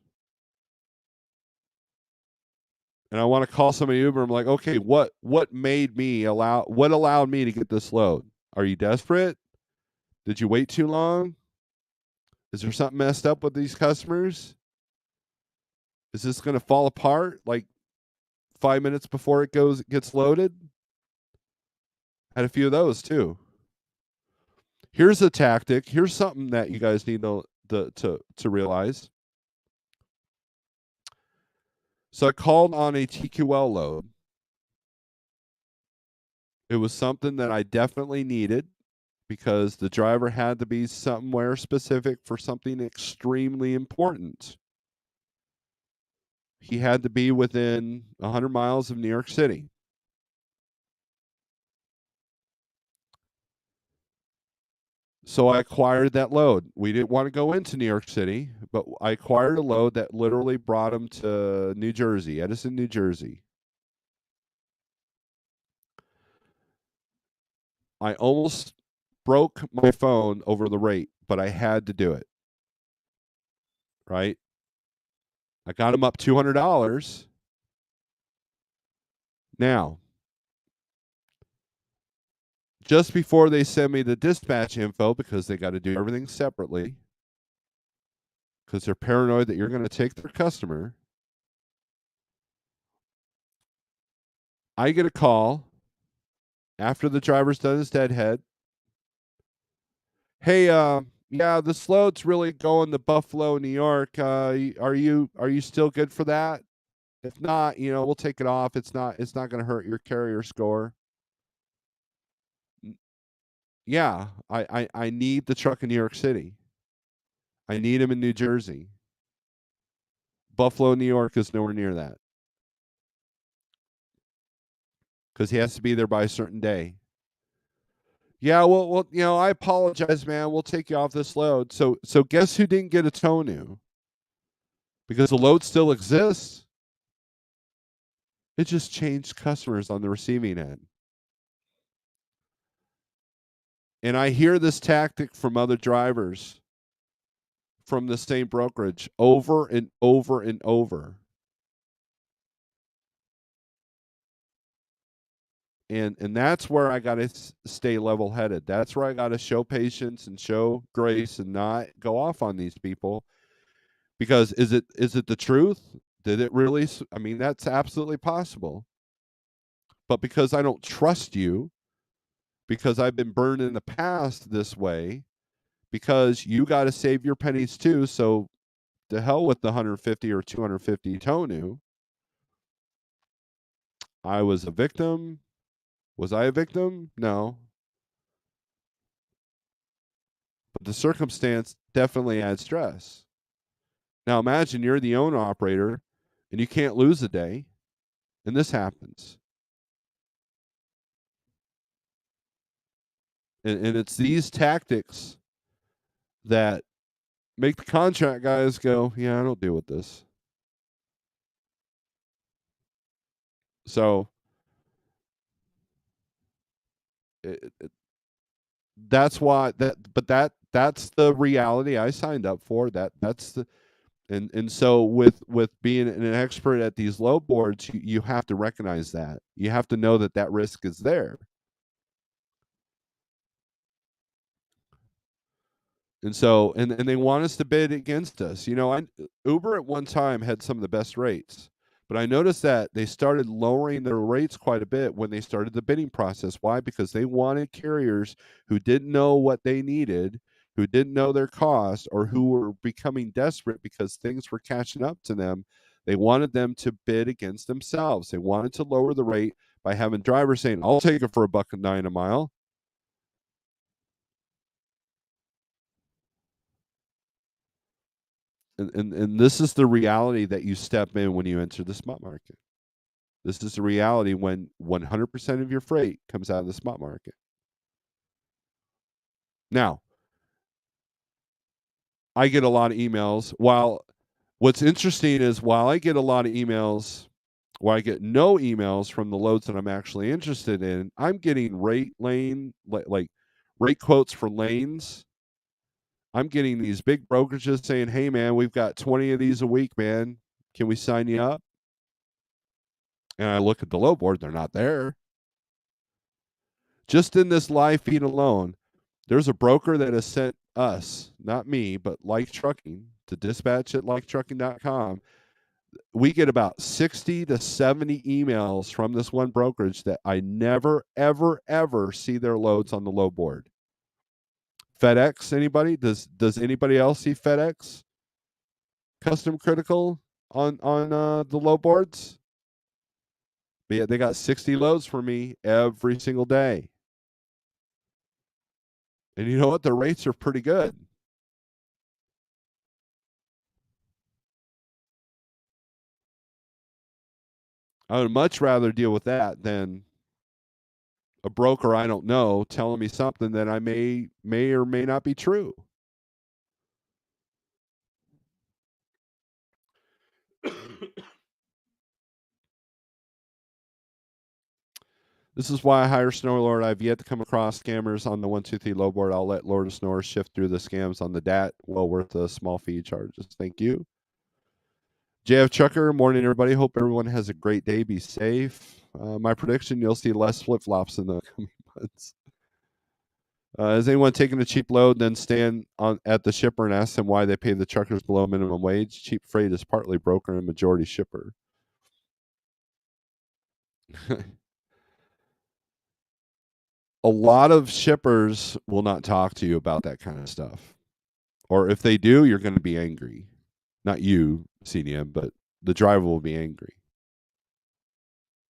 And I want to call somebody Uber. I'm like, okay, what allowed me to get this load? Are you desperate? Did you wait too long? Is there something messed up with these customers? Is this going to fall apart like 5 minutes before it gets loaded? Had a few of those too. Here's a tactic. Here's something that you guys need to realize. So I called on a TQL load. It was something that I definitely needed because the driver had to be somewhere specific for something extremely important. He had to be within 100 miles of New York City. So I acquired that load. We didn't want to go into New York City, but I acquired a load that literally brought him to New Jersey, Edison, New Jersey. I almost broke my phone over the rate, but I had to do it. Right? I got him up $200. Now, just before they send me the dispatch info, because they got to do everything separately, because they're paranoid that you're going to take their customer, I get a call after the driver's done his deadhead. Hey, yeah, this load's really going to Buffalo, New York. Are you still good for that? If not, we'll take it off. It's not going to hurt your carrier score. Yeah, I need the truck in New York City. I need him in New Jersey. Buffalo, New York is nowhere near that because he has to be there by a certain day. Yeah, well, I apologize, man. We'll take you off this load. So guess who didn't get a tow new? Because the load still exists. It just changed customers on the receiving end. And I hear this tactic from other drivers from the same brokerage over and over and over. And that's where I got to stay level-headed. That's where I got to show patience and show grace and not go off on these people. Because is it the truth? Did it really? I mean, that's absolutely possible. But because I don't trust you, because I've been burned in the past this way, because you got to save your pennies too. So to hell with the 150 or 250 Tonu. I was a victim. Was I a victim? No. But the circumstance definitely adds stress. Now imagine you're the owner operator and you can't lose a day, and this happens. And it's these tactics that make the contract guys go, yeah, I don't deal with this. So it, that's why that's the reality I signed up for. That's the and so with being an expert at these load boards, you have to recognize that. You have to know that risk is there. And so and they want us to bid against us. Uber at one time had some of the best rates. But I noticed that they started lowering their rates quite a bit when they started the bidding process. Why? Because they wanted carriers who didn't know what they needed, who didn't know their cost, or who were becoming desperate because things were catching up to them. They wanted them to bid against themselves. They wanted to lower the rate by having drivers saying, I'll take it for $1.09 a mile. And this is the reality that you step in when you enter the spot market. This is the reality when 100% of your freight comes out of the spot market. Now, I get a lot of emails. What's interesting is while I get a lot of emails, while I get no emails from the loads that I'm actually interested in, I'm getting rate rate quotes for lanes. I'm getting these big brokerages saying, hey, man, we've got 20 of these a week, man. Can we sign you up? And I look at the load board, they're not there. Just in this live feed alone, there's a broker that has sent us, not me, but Like Trucking, to dispatch at liketrucking.com. We get about 60 to 70 emails from this one brokerage that I never, ever, ever see their loads on the load board. FedEx, anybody? Does anybody else see FedEx Custom Critical on the load boards? But yeah, they got 60 loads for me every single day. And you know what? The rates are pretty good. I would much rather deal with that than a broker I don't know telling me something that I may or may not be true. This is why I hire Snorelord. I've yet to come across scammers on the 123 low board. I'll let Lord of Snore shift through the scams on the DAT. Well worth the small fee charges. Thank you. JF Chucker, morning, everybody. Hope everyone has a great day. Be safe. My prediction, you'll see less flip-flops in the coming months. Has anyone taken a cheap load, then stand at the shipper and ask them why they pay the truckers below minimum wage? Cheap freight is partly broker and majority shipper. A lot of shippers will not talk to you about that kind of stuff. Or if they do, you're going to be angry. Not you, CDM, but the driver will be angry.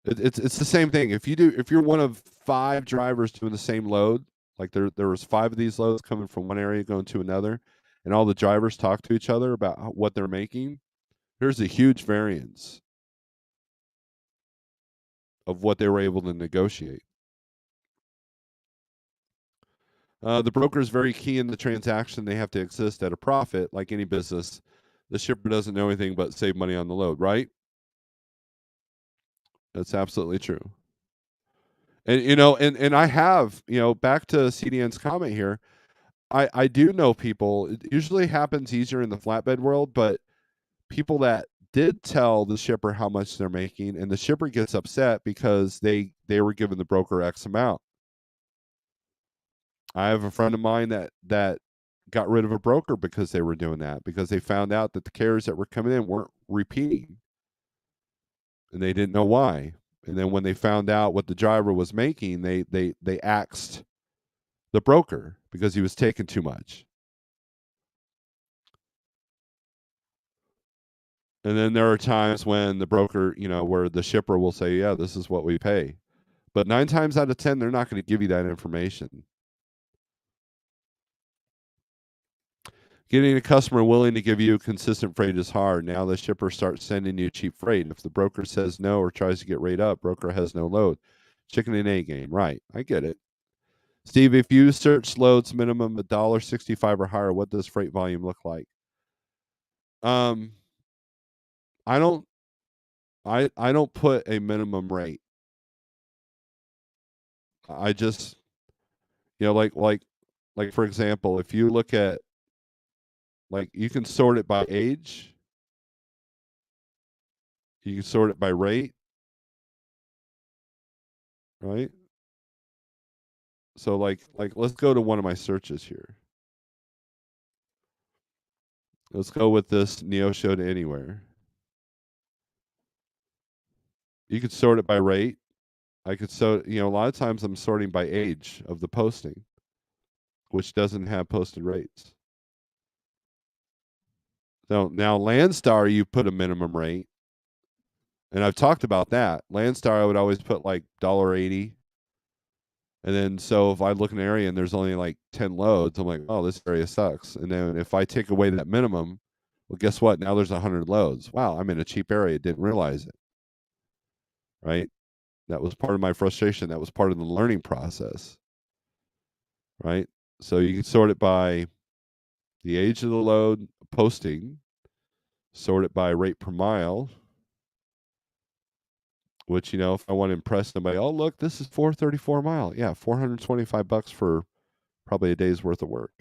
It's the same thing. If you're one of 5 drivers doing the same load, like there was 5 of these loads coming from one area going to another, and all the drivers talk to each other about what they're making, there's a huge variance of what they were able to negotiate. The broker is very key in the transaction. They have to exist at a profit, like any business. The shipper doesn't know anything but save money on the load, right? That's absolutely true. And and I have, back to CDN's comment here, I do know people. It usually happens easier in the flatbed world, but people that did tell the shipper how much they're making, and the shipper gets upset because they were giving the broker X amount. I have a friend of mine that got rid of a broker because they were doing that, because they found out that the carriers that were coming in weren't repeating, and they didn't know why. And then when they found out what the driver was making, they axed the broker because he was taking too much. And then there are times when the broker, where the shipper will say, yeah, this is what we pay. But 9 times out of 10, they're not going to give you that information. Getting a customer willing to give you consistent freight is hard. Now the shipper starts sending you cheap freight. If the broker says no or tries to get rate up, broker has no load. Chicken and egg game. Right. I get it. Steve, if you search loads minimum $1.65 or higher, what does freight volume look like? I don't I don't put a minimum rate. I just, like for example, if you look at, like, you can sort it by age, you can sort it by rate, right? So like let's go to one of my searches here. Let's go with this Neosho to anywhere. You could sort it by rate. I could a lot of times I'm sorting by age of the posting, which doesn't have posted rates. So now Landstar, you put a minimum rate, and I've talked about that. Landstar, I would always put like $1.80. And then so if I look in an area and there's only like 10 loads, I'm like, oh, this area sucks. And then if I take away that minimum, well, guess what? Now there's 100 loads. Wow, I'm in a cheap area. Didn't realize it. Right? That was part of my frustration. That was part of the learning process. Right? So you can sort it by the age of the load, posting, sort it by rate per mile, which, if I want to impress somebody, oh, look, this is 434 mile. Yeah, $425 for probably a day's worth of work.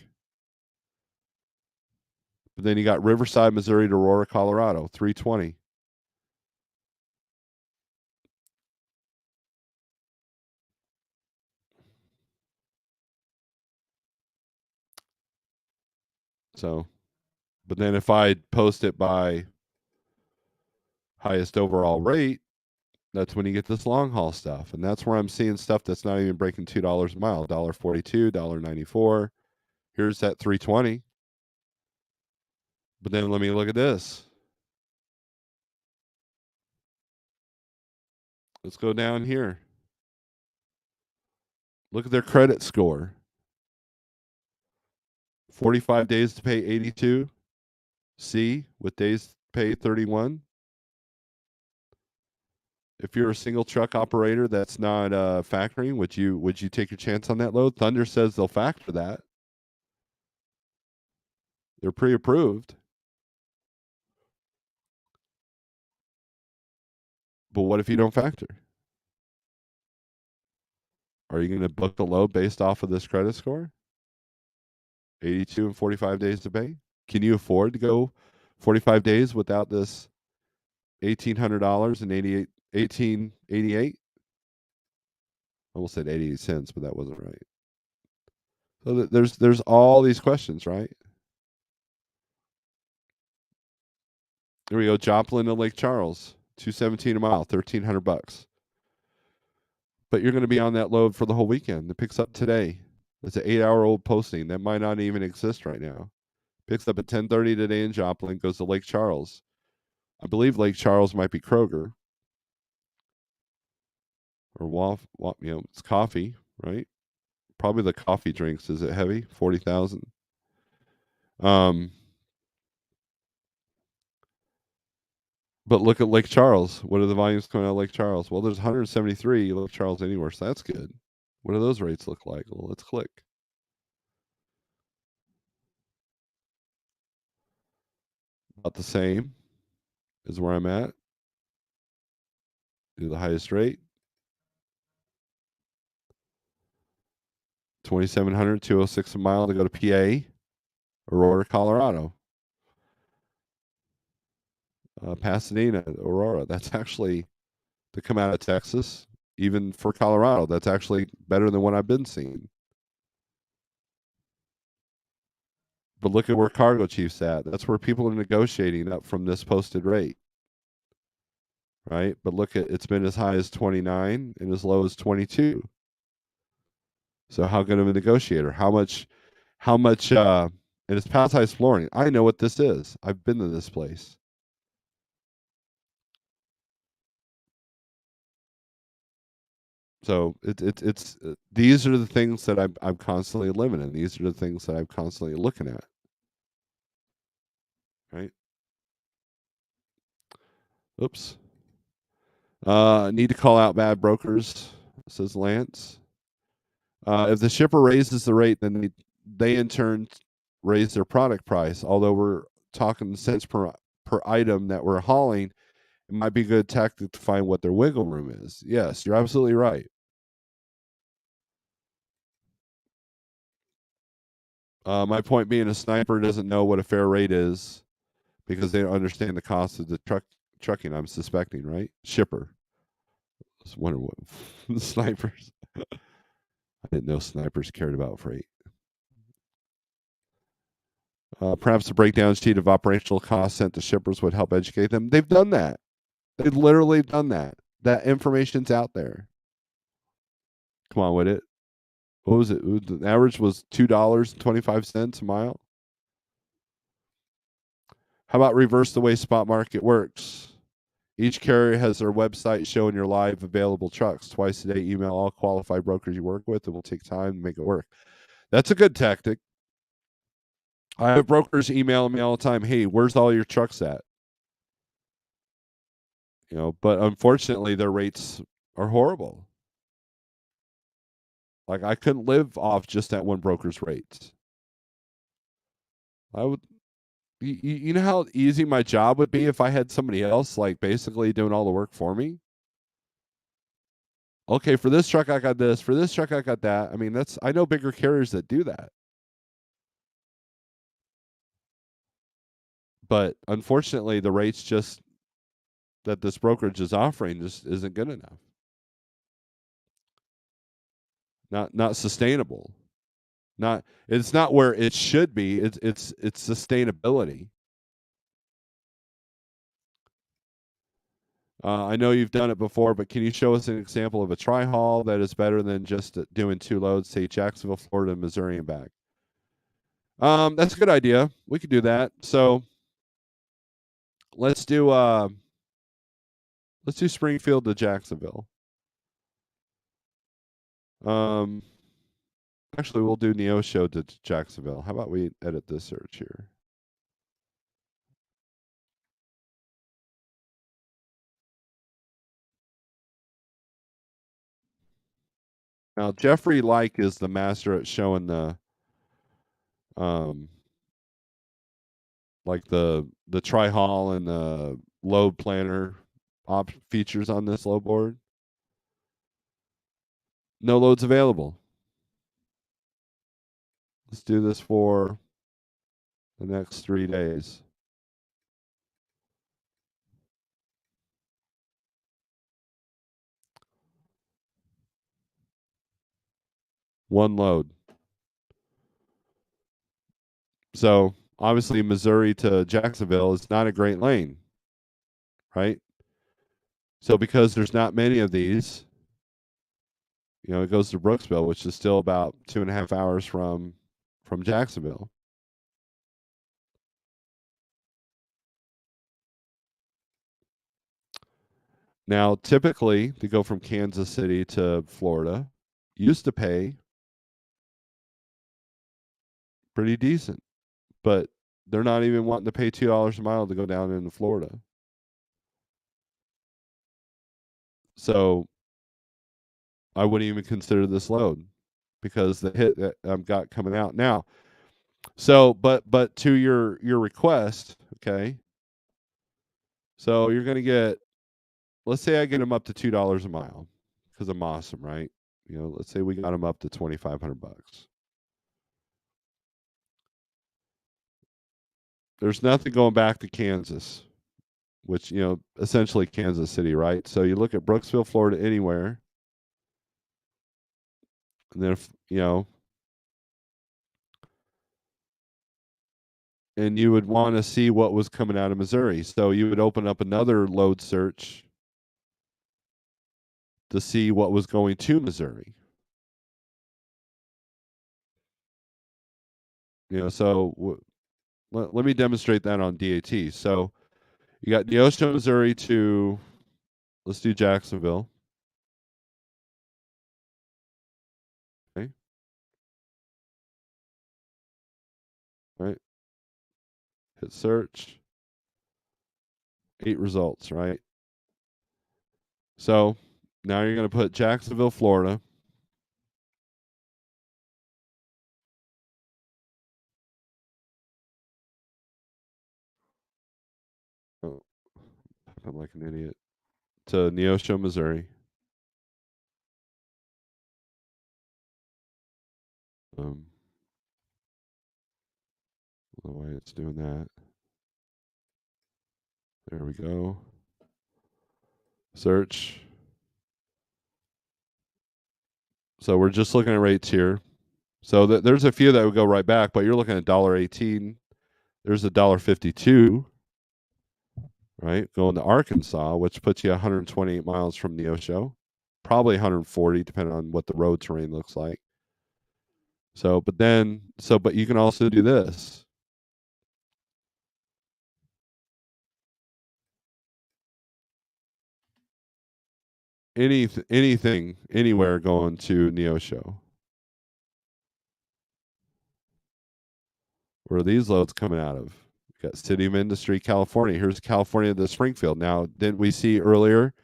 But then you got Riverside, Missouri to Aurora, Colorado, 320. So, but then if I post it by highest overall rate, that's when you get this long haul stuff. And that's where I'm seeing stuff that's not even breaking $2 a mile, $1.42, $1.94. Here's that 320. But then let me look at this. Let's go down here. Look at their credit score. 45 days to pay 82. C with days to pay 31. If you're a single truck operator that's not factoring, would you take your chance on that load? Thunder says they'll factor that. They're pre-approved. But what if you don't factor? Are you going to book the load based off of this credit score? 82 and 45 days to pay? Can you afford to go 45 days without this $1,800 and 1888? I almost said 88 cents, but that wasn't right. So there's all these questions, right? Here we go. Joplin to Lake Charles, $217 a mile, $1,300. But you're going to be on that load for the whole weekend. It picks up today. It's an 8-hour-old posting that might not even exist right now. Picks up at 10:30 today in Joplin, goes to Lake Charles. I believe Lake Charles might be Kroger or it's coffee, right? Probably the coffee drinks. Is it heavy? 40,000. But look at Lake Charles. What are the volumes coming out of Lake Charles? Well, there's 173 Lake Charles anywhere, so that's good. What do those rates look like? Well, let's click. About the same is where I'm at. Do the highest rate. 2,700, 206 a mile to go to PA, Aurora, Colorado. Pasadena, Aurora. That's actually, to come out of Texas, even for Colorado, that's actually better than what I've been seeing. But look at where Cargo Chief's at. That's where people are negotiating up from this posted rate. Right? But look at, it's been as high as 29 and as low as 22. So how good of a negotiator? How much and it's palletized flooring. I know what this is. I've been to this place. So it's these are the things that I'm constantly living in. These are the things that I'm constantly looking at. Right? Oops. Need to call out bad brokers, says Lance. If the shipper raises the rate, then they in turn raise their product price. Although we're talking cents per item that we're hauling, it might be a good tactic to find what their wiggle room is. Yes, you're absolutely right. My point being, a sniper doesn't know what a fair rate is because they don't understand the cost of the trucking. I'm suspecting, right? Shipper. I was wondering what snipers. I didn't know snipers cared about freight. Perhaps a breakdown sheet of operational costs sent to shippers would help educate them. They've done that. They've literally done that. That information's out there. Come on with it. What was it? The average was $2.25 a mile. How about reverse the way spot market works? Each carrier has their website showing your live available trucks. Twice a day, email all qualified brokers you work with. It will take time to make it work. That's a good tactic. I have brokers emailing me all the time. Hey, where's all your trucks at? But unfortunately, their rates are horrible. Like, I couldn't live off just that one broker's rates. I would. You know how easy my job would be if I had somebody else like basically doing all the work for me. Okay, for this truck I got this. For this truck I got that. I mean, I know bigger carriers that do that. But unfortunately, the rates just that this brokerage is offering just isn't good enough. Not sustainable. It's not where it should be. It's sustainability. I know you've done it before, but can you show us an example of a tri-haul that is better than just doing two loads, say Jacksonville, Florida, Missouri, and back? That's a good idea. We could do that. So let's do Springfield to Jacksonville. Actually, we'll do Neosho to Jacksonville. How about we edit this search here? Now, Jeffrey Like is the master at showing the um like the tri-haul and the load planner features on this load board. No loads available. Let's do this for the next 3 days. One load. So obviously Missouri to Jacksonville is not a great lane, right? So because there's not many of these, it goes to Brooksville, which is still about 2.5 hours from Jacksonville. Now, typically, to go from Kansas City to Florida, used to pay pretty decent, but they're not even wanting to pay $2 a mile to go down into Florida. So I wouldn't even consider this load because the hit that I've got coming out now. So, but to your request, okay. So you're going to get, let's say I get them up to $2 a mile because I'm awesome, right? Let's say we got them up to $2,500. There's nothing going back to Kansas, which essentially Kansas City, right? So you look at Brooksville, Florida, anywhere, and then and you would want to see what was coming out of Missouri. So you would open up another load search to see what was going to Missouri. So let me demonstrate that on DAT. So you got Neosho, Missouri to, let's do Jacksonville. Okay. Right. Hit search. 8 results, right? So now you're going to put Jacksonville, Florida. I'm like an idiot. To Neosho, Missouri. Um, I don't know why it's doing that. There we go. Search. So we're just looking at rates here. So there's a few that would go right back, but you're looking at $1.18. There's $1.52, right? Going to Arkansas, which puts you 128 miles from Neosho, probably 140, depending on what the road terrain looks like. So, but you can also do this. Anything, anywhere going to Neosho. Where are these loads coming out of? We got City of Industry, California. Here's California to Springfield. Now, didn't we see earlier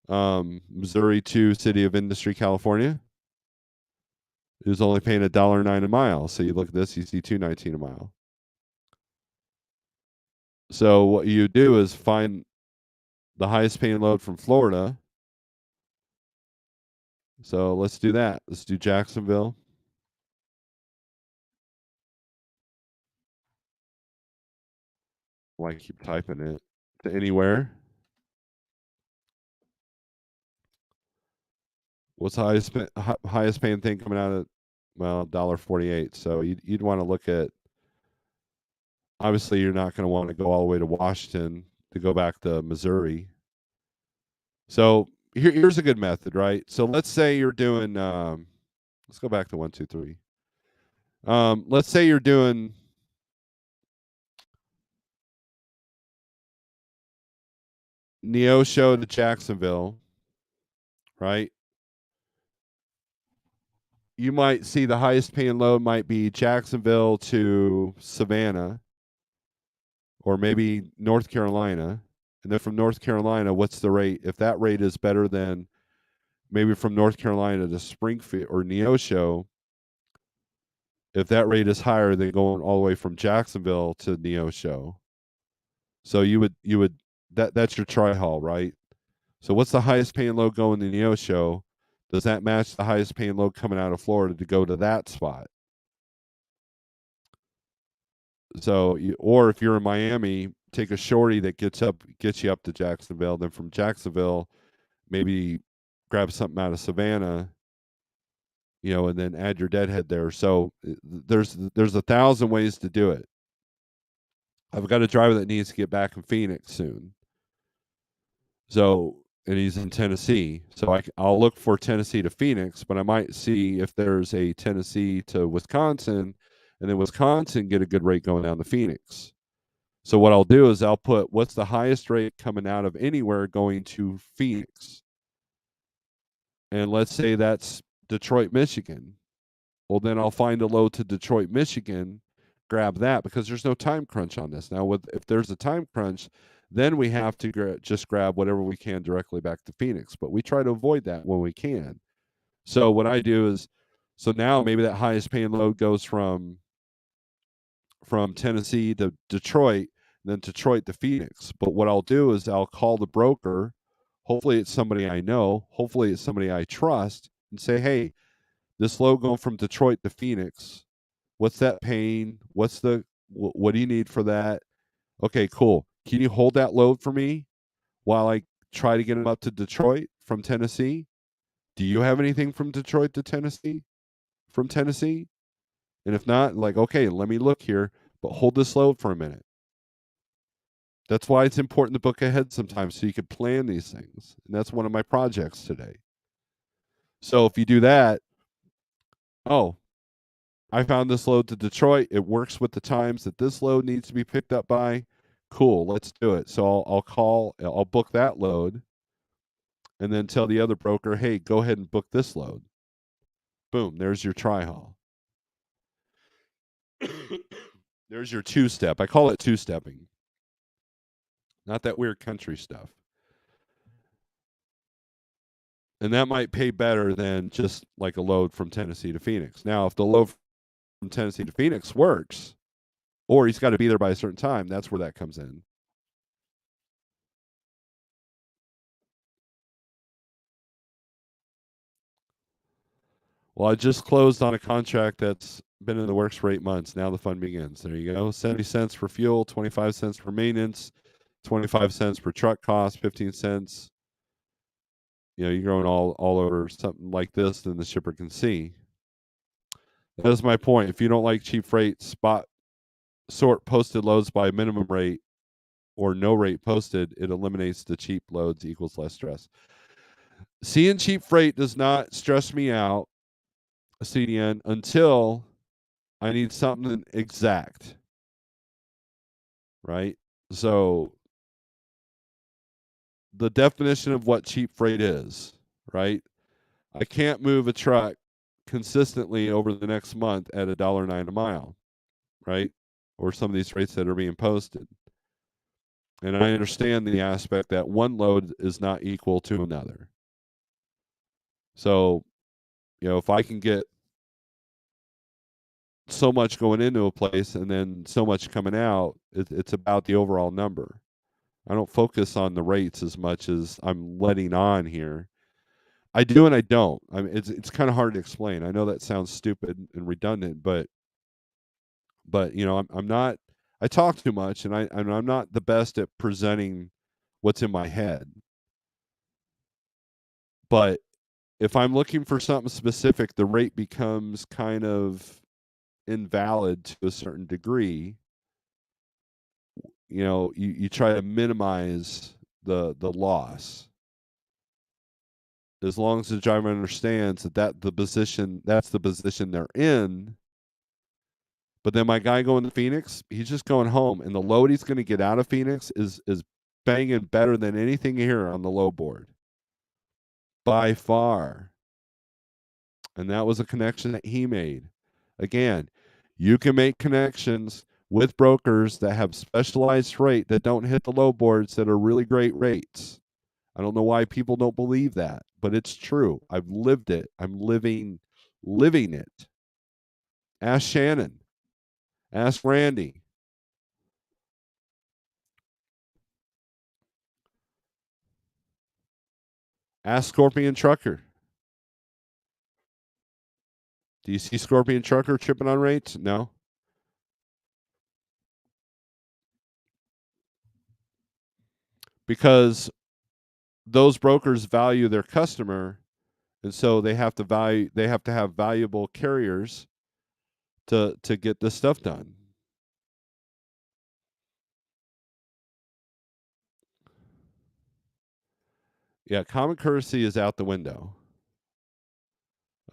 Missouri to City of Industry, California? It was only paying $1.09 a mile. So you look at this, you see $2.19 a mile. So what you do is find the highest paying load from Florida. So let's do that. Let's do Jacksonville. Why keep typing it to anywhere? What's the highest paying thing coming out of? Well, $1.48. So you'd want to look at. Obviously, you're not going to want to go all the way to Washington to go back to Missouri. So here's a good method, right? So let's say you're doing. Let's go back to 1, 2, 3. Let's say you're doing Neosho to Jacksonville, right? You might see the highest paying load might be Jacksonville to Savannah, or maybe North Carolina. And then from North Carolina, what's the rate? If that rate is better than maybe from North Carolina to Springfield or Neosho, if that rate is higher than going all the way from Jacksonville to Neosho. So you would that's your tri-haul, right? So what's the highest paying load going to Neosho? Does that match the highest paying load coming out of Florida to go to that spot? So, or if you're in Miami, take a shorty that gets you up to Jacksonville. Then from Jacksonville, maybe grab something out of Savannah, and then add your deadhead there. So there's 1,000 ways to do it. I've got a driver that needs to get back in Phoenix soon. So, and he's in Tennessee. So I'll look for Tennessee to Phoenix, but I might see if there's a Tennessee to Wisconsin, and then Wisconsin get a good rate going down to Phoenix. So what I'll do is I'll put what's the highest rate coming out of anywhere going to Phoenix. And let's say that's Detroit, Michigan. Well, then I'll find a load to Detroit, Michigan, grab that because there's no time crunch on this. Now, if there's a time crunch, then we have to just grab whatever we can directly back to Phoenix. But we try to avoid that when we can. So what I do is, so now maybe that highest paying load goes from Tennessee to Detroit, then Detroit to Phoenix. But what I'll do is I'll call the broker. Hopefully it's somebody I know. Hopefully it's somebody I trust, and say, hey, this load going from Detroit to Phoenix, what's that paying? What do you need for that? Okay, cool. Can you hold that load for me while I try to get him up to Detroit from Tennessee? Do you have anything from Detroit to Tennessee? From Tennessee? And if not, like, okay, let me look here, but hold this load for a minute. That's why it's important to book ahead sometimes so you can plan these things. And that's one of my projects today. So if you do that, oh, I found this load to Detroit. It works with the times that this load needs to be picked up by. Cool, let's do it. So I'll book that load and then tell the other broker, hey, go ahead and book this load. Boom, there's your tri-haul. There's your two-step. I call it two-stepping. Not that weird country stuff. And that might pay better than just like a load from Tennessee to Phoenix. Now, if the load from Tennessee to Phoenix works, or he's got to be there by a certain time, that's where that comes in. Well, I just closed on a contract that's been in the works for 8 months. Now the fun begins. There you go. 70 cents for fuel, 25 cents for maintenance, 25 cents per truck cost, 15 cents. You're going all over something like this, then the shipper can see. That is my point. If you don't like cheap freight, sort posted loads by minimum rate or no rate posted. It eliminates the cheap loads equals less stress. Seeing cheap freight does not stress me out, CDN, until I need something exact, right? So the definition of what cheap freight is, right? I can't move a truck consistently over the next month at $1.09 a mile, right? Or some of these rates that are being posted. And I understand the aspect that one load is not equal to another. So, if I can get so much going into a place and then so much coming out, it's about the overall number. I don't focus on the rates as much as I'm letting on here. I do and I don't. I mean, it's kind of hard to explain. I know that sounds stupid and redundant, but I'm not. I talk too much, and I'm not the best at presenting what's in my head. But if I'm looking for something specific, the rate becomes kind of invalid to a certain degree. You try to minimize the loss, as long as the driver understands that's the position they're in. But then my guy going to Phoenix, he's just going home, and the load he's going to get out of Phoenix is banging better than anything here on the low board by far. And that was a connection that he made. Again, you can make connections with brokers that have specialized freight that don't hit the low boards that are really great rates. I don't know why people don't believe that, but it's true. I've lived it. I'm living it. Ask Shannon. Ask Randy. Ask Scorpion Trucker. Do you see Scorpion Trucker tripping on rates? No. Because those brokers value their customer, and so they have to have valuable carriers to get this stuff done. Yeah, common courtesy is out the window.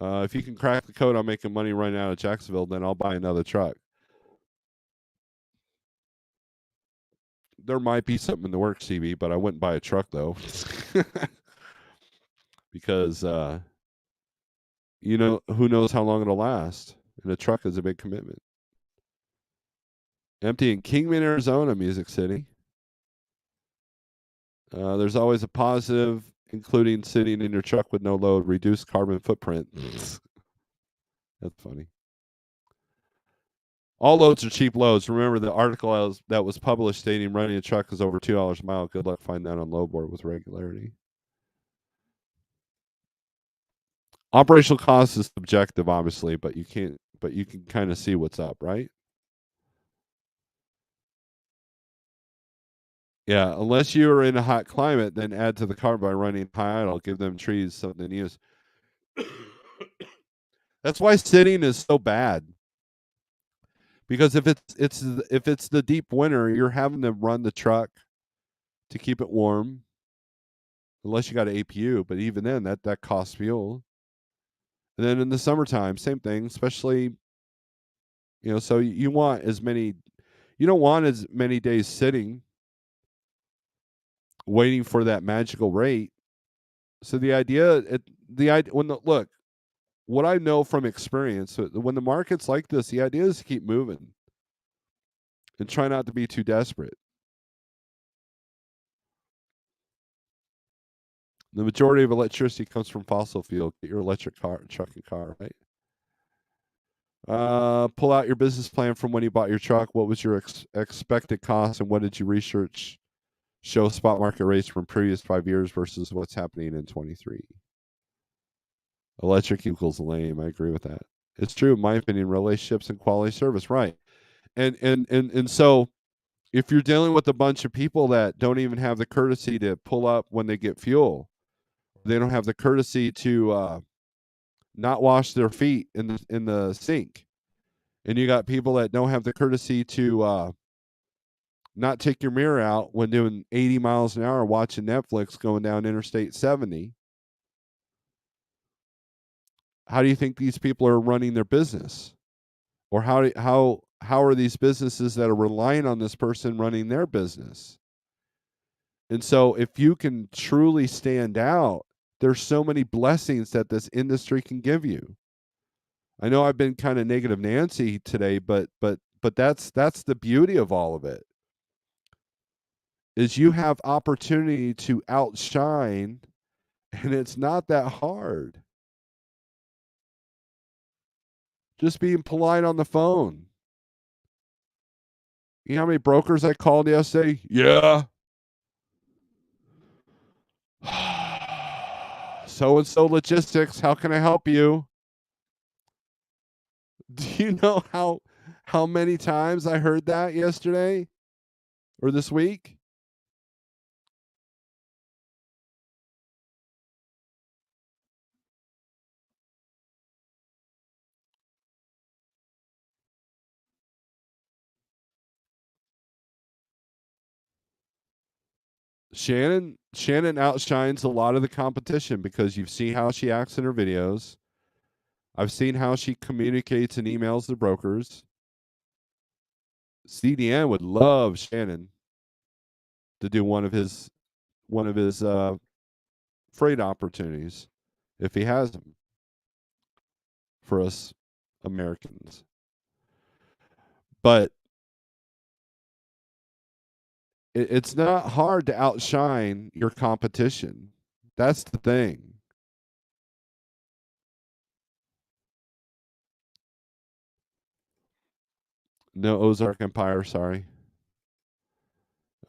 If you can crack the code on making money running out of Jacksonville, then I'll buy another truck. There might be something in the works, CB, but I wouldn't buy a truck though, because who knows how long it'll last, and a truck is a big commitment. Empty in Kingman, Arizona, Music City. There's always a positive, including sitting in your truck with no load, reduced carbon footprint. That's funny. All loads are cheap loads. Remember the article that was published stating running a truck is over $2 a mile. Good luck finding that on low board with regularity. Operational cost is subjective, obviously, but you can kind of see what's up, right? Yeah, unless you are in a hot climate, then add to the car by running high idle. Give them trees something to use. That's why sitting is so bad. Because if it's the deep winter, you're having to run the truck to keep it warm, unless you got an APU. But even then, that costs fuel. And then in the summertime, same thing. Especially, so you don't want as many days sitting, waiting for that magical rate. So what I know from experience, when the market's like this, the idea is to keep moving and try not to be too desperate. The majority of electricity comes from fossil fuel. Get your electric truck and car, right? Pull out your business plan from when you bought your truck. What was your expected cost, and what did you research show spot market rates from previous 5 years versus what's happening in 23? Electric equals lame. I agree with that. It's true, in my opinion. Relationships and quality service, right? And so if you're dealing with a bunch of people that don't even have the courtesy to pull up when they get fuel, they don't have the courtesy to not wash their feet in the sink, and you got people that don't have the courtesy to not take your mirror out when doing 80 miles an hour watching Netflix going down Interstate 70. How do you think these people are running their business? Or how are these businesses that are relying on this person running their business? And so if you can truly stand out, there's so many blessings that this industry can give you. I know I've been kind of negative Nancy today, but that's the beauty of all of it. Is you have opportunity to outshine, and it's not that hard. Just being polite on the phone. You know how many brokers I called yesterday? Yeah. So and so logistics, how can I help you? Do you know how many times I heard that yesterday or this week? Shannon outshines a lot of the competition because you've seen how she acts in her videos. I've seen how she communicates and emails the brokers. CDN would love Shannon to do one of his freight opportunities if he has them for us Americans. But it's not hard to outshine your competition. That's the thing. No Ozark Empire, sorry.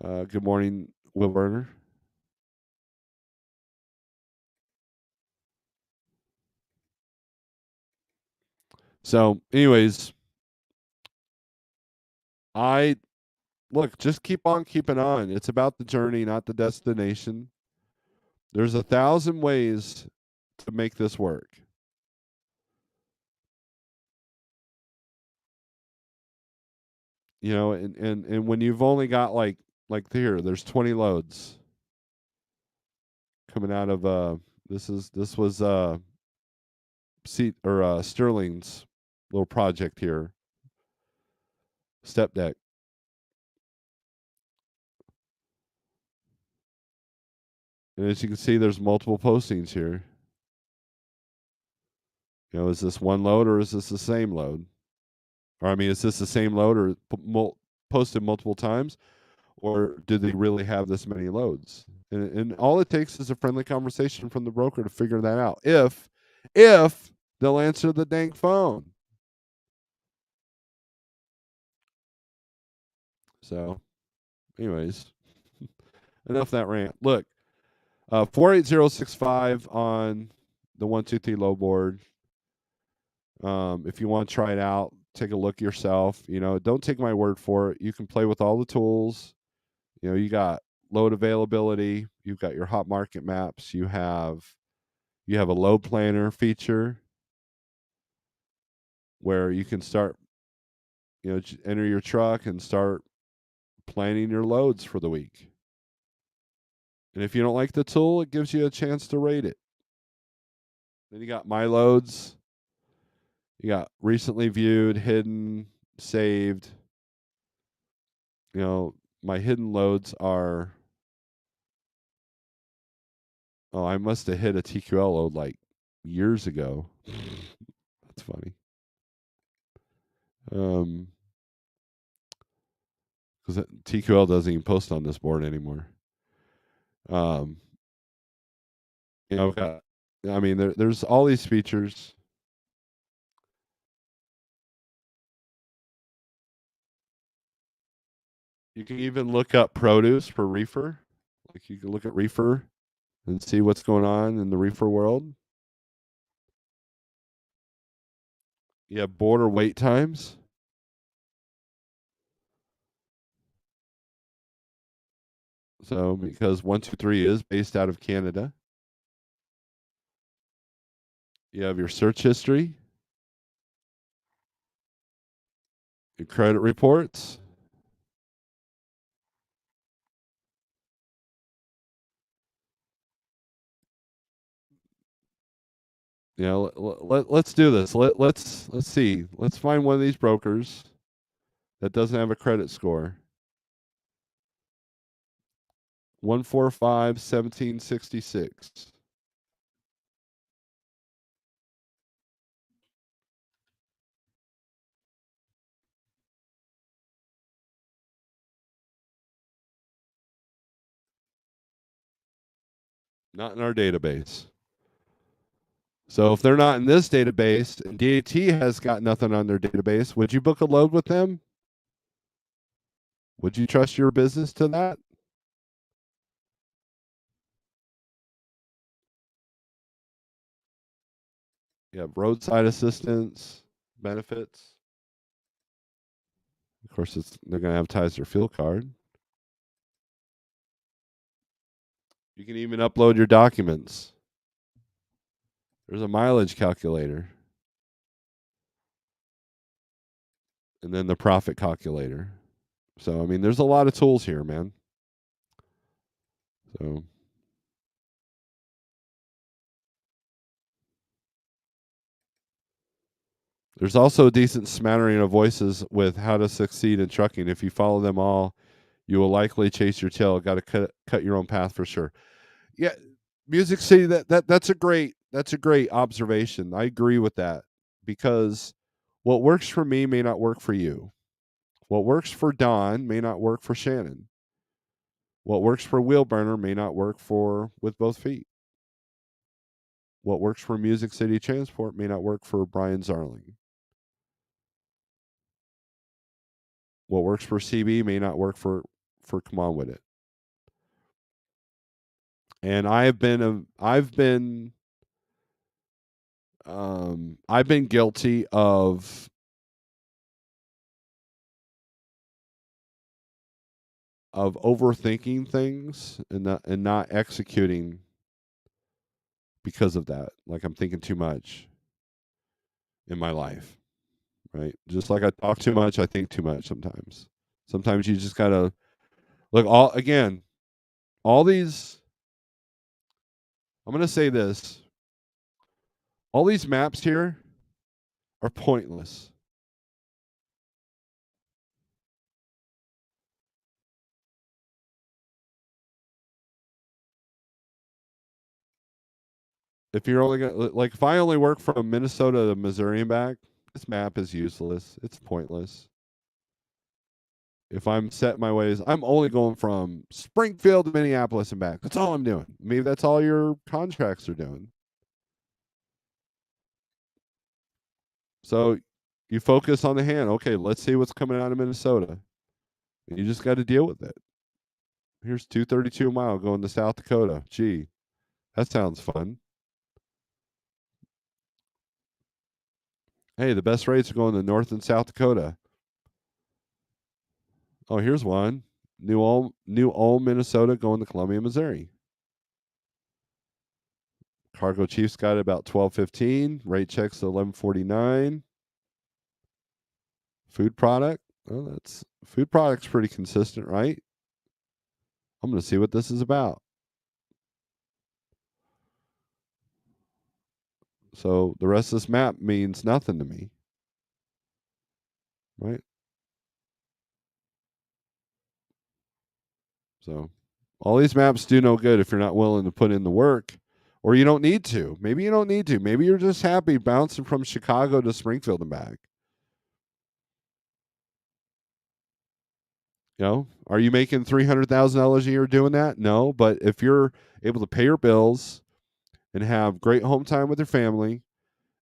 Good morning, Will Burner. So, anyways, I look, just keep on keeping on. It's about the journey, not the destination. There's 1,000 ways to make this work. You know, and when you've only got like here, there's 20 loads coming out of this was seat or Sterling's little project here, step deck. And as you can see, there's multiple postings here. You know, is this one load or is this the same load? Or I mean, is this the same load or posted multiple times, or do they really have this many loads? And all it takes is a friendly conversation from the broker to figure that out. If they'll answer the dang phone. So, anyways, enough that rant. Look, 48065 on the 123 low board. If you want to try it out, take a look yourself. You know, don't take my word for it. You can play with all the tools. You know, you got load availability, you've got your hot market maps, you have a load planner feature where you can start, you know, enter your truck and start planning your loads for the week. And if you don't like the tool, it gives you a chance to rate it. Then you got my loads. You got recently viewed, hidden, saved. You know, my hidden loads are, oh, I must have hit a TQL load like years ago. That's funny. Because TQL doesn't even post on this board anymore. Um, you know, I've got, I mean, there's all these features. You can even look up produce for reefer. Like you can look at reefer and see what's going on in the reefer world. You have border wait times. So because 123 is based out of Canada. You have your search history, your credit reports. You know, let's do this. Let's see. Let's find one of these brokers that doesn't have a credit score. 145-1766. Not in our database. So if they're not in this database and DAT has got nothing on their database, would you book a load with them? Would you trust your business to that? You have roadside assistance, benefits. Of course, they're going to advertise their fuel card. You can even upload your documents. There's a mileage calculator. And then the profit calculator. So, I mean, there's a lot of tools here, man. So, there's also a decent smattering of voices with how to succeed in trucking. If you follow them all, you will likely chase your tail. Got to cut your own path for sure. Yeah, Music City. That's a great observation. I agree with that because what works for me may not work for you. What works for Don may not work for Shannon. What works for Wheelburner may not work for With Both Feet. What works for Music City Transport may not work for Brian Zarling. What works for CB may not work for Come On With It. And I've been guilty of overthinking things and not executing because of that. Like I'm thinking too much in my life, right? Just like I talk too much, I think too much sometimes. Sometimes you just gotta look. All these. I'm gonna say this. All these maps here are pointless. If you're only gonna like, if I only work from Minnesota to Missouri and back, this map is useless. It's pointless. If I'm set my ways, I'm only going from Springfield to Minneapolis and back. That's all I'm doing. Maybe that's all your contracts are doing. So you focus on the hand. Okay, let's see what's coming out of Minnesota. And you just got to deal with it. Here's 232 mile going to South Dakota. Gee, that sounds fun. Hey, the best rates are going to North and South Dakota. Oh, here's one. New Ulm, Minnesota, going to Columbia, Missouri. Cargo Chiefs got it about 12.15. Rate checks 11.49. Food product. Oh, that's food product's pretty consistent, right? I'm going to see what this is about. So the rest of this map means nothing to me, right? So all these maps do no good if you're not willing to put in the work, or you don't need to. Maybe you don't need to. Maybe you're just happy bouncing from Chicago to Springfield and back. You know, are you making $300,000 a year doing that? No, but if you're able to pay your bills and have great home time with your family,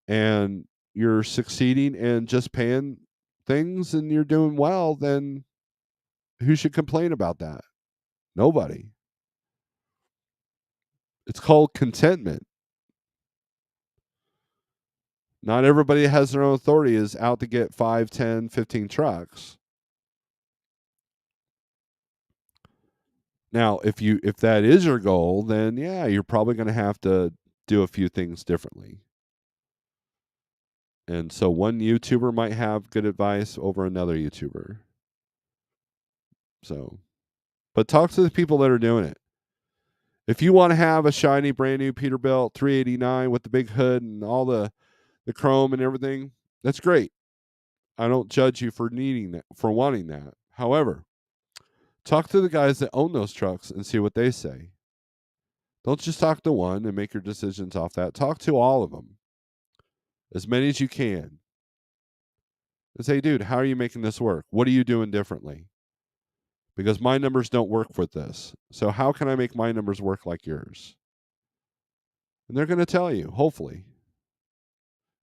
and you're succeeding and just paying things, and you're doing well, then who should complain about that? Nobody. It's called contentment. Not everybody that has their own authority is out to get 5, 10, 15 trucks. Now, if that is your goal, then yeah, you're probably going to have to do a few things differently. And so one YouTuber might have good advice over another YouTuber. So, but talk to the people that are doing it. If you want to have a shiny brand new Peterbilt 389 with the big hood and all the chrome and everything, that's great. I don't judge you for needing that, for wanting that. However, talk to the guys that own those trucks and see what they say. Don't just talk to one and make your decisions off that. Talk to all of them, as many as you can. And say, dude, how are you making this work? What are you doing differently? Because my numbers don't work with this. So how can I make my numbers work like yours? And they're going to tell you, hopefully.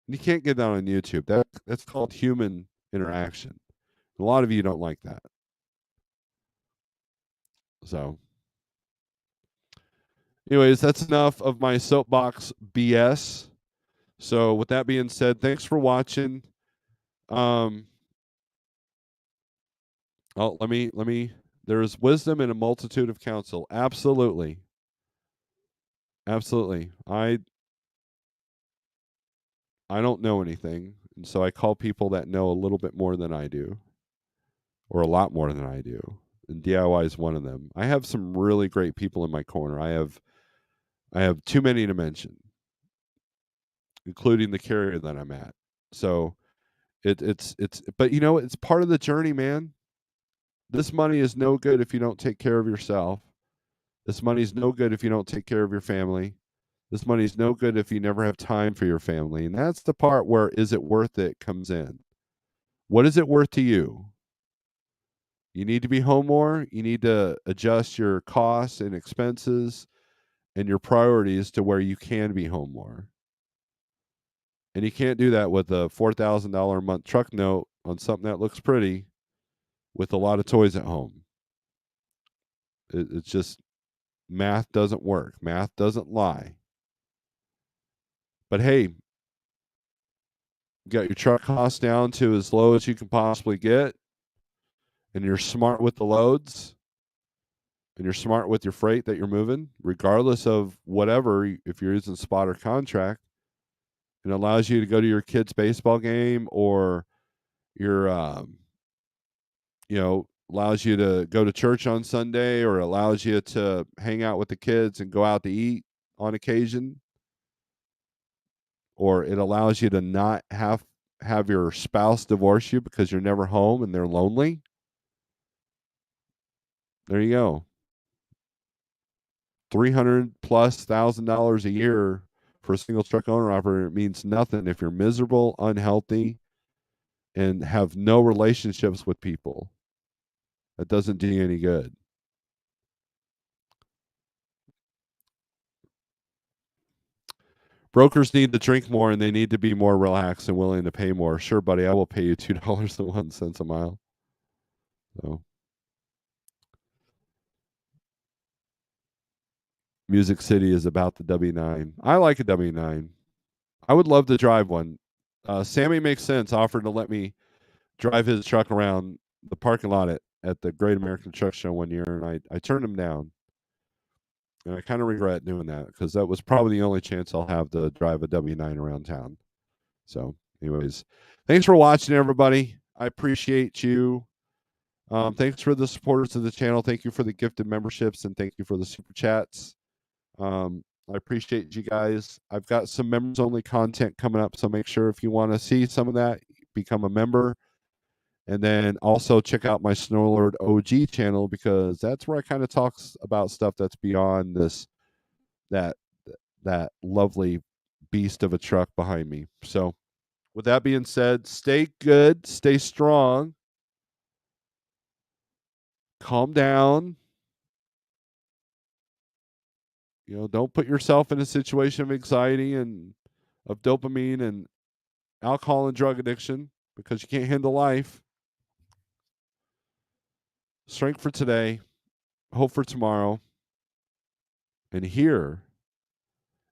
And you can't get that on YouTube. That's called human interaction. A lot of you don't like that. So, anyways, that's enough of my soapbox BS. So, with that being said, thanks for watching. Oh, let me. There is wisdom in a multitude of counsel. Absolutely, absolutely. I don't know anything, and so I call people that know a little bit more than I do, or a lot more than I do. And DIY is one of them. I have some really great people in my corner. I have too many to mention, including the carrier that I'm at. So it's but you know, it's part of the journey, man. This money is no good if you don't take care of yourself. This money is no good if you don't take care of your family. This money is no good if you never have time for your family. And that's the part where is it worth it comes in. What is it worth to you? You need to be home more. You need to adjust your costs and expenses and your priorities to where you can be home more. And you can't do that with a $4,000 a month truck note on something that looks pretty with a lot of toys at home. It's just math doesn't work. Math doesn't lie. But hey, you got your truck costs down to as low as you can possibly get, and you're smart with the loads, and you're smart with your freight that you're moving, regardless of whatever, if you're using spot or contract, it allows you to go to your kid's baseball game or your, allows you to go to church on Sunday or allows you to hang out with the kids and go out to eat on occasion, or it allows you to not have your spouse divorce you because you're never home and they're lonely. There you go. $300,000+ a year for a single truck owner operator means nothing if you're miserable, unhealthy, and have no relationships with people. That doesn't do you any good. Brokers need to drink more and they need to be more relaxed and willing to pay more. Sure, buddy, I will pay you $2.01 a mile. So, Music City is about the W9. I like a W9. I would love to drive one. Sammy Makes Sense offered to let me drive his truck around the parking lot at the Great American Truck Show one year, and I turned him down. And I kind of regret doing that because that was probably the only chance I'll have to drive a W9 around town. So, anyways, thanks for watching, everybody. I appreciate you. Thanks for the supporters of the channel. Thank you for the gifted memberships, and thank you for the super chats. I appreciate you guys. I've got some members only content coming up, so make sure if you want to see some of that, become a member. And then also check out my Snorelord OG channel because that's where I kind of talks about stuff that's beyond that that lovely beast of a truck behind me. So with that being said, stay good, stay strong, calm down. Don't put yourself in a situation of anxiety and of dopamine and alcohol and drug addiction because you can't handle life. Strength for today, hope for tomorrow. And here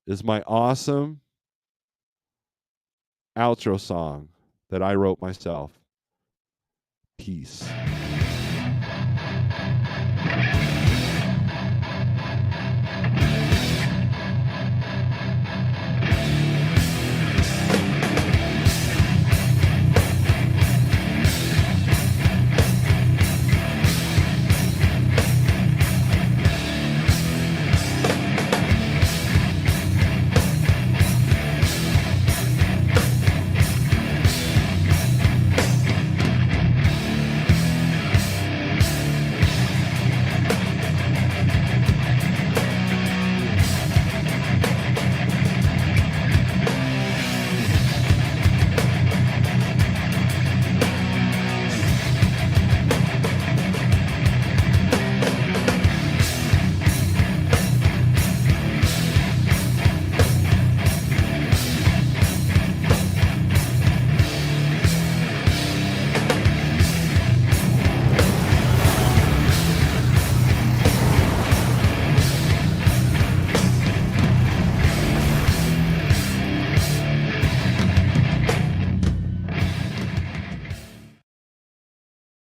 is my awesome outro song that I wrote myself. Peace.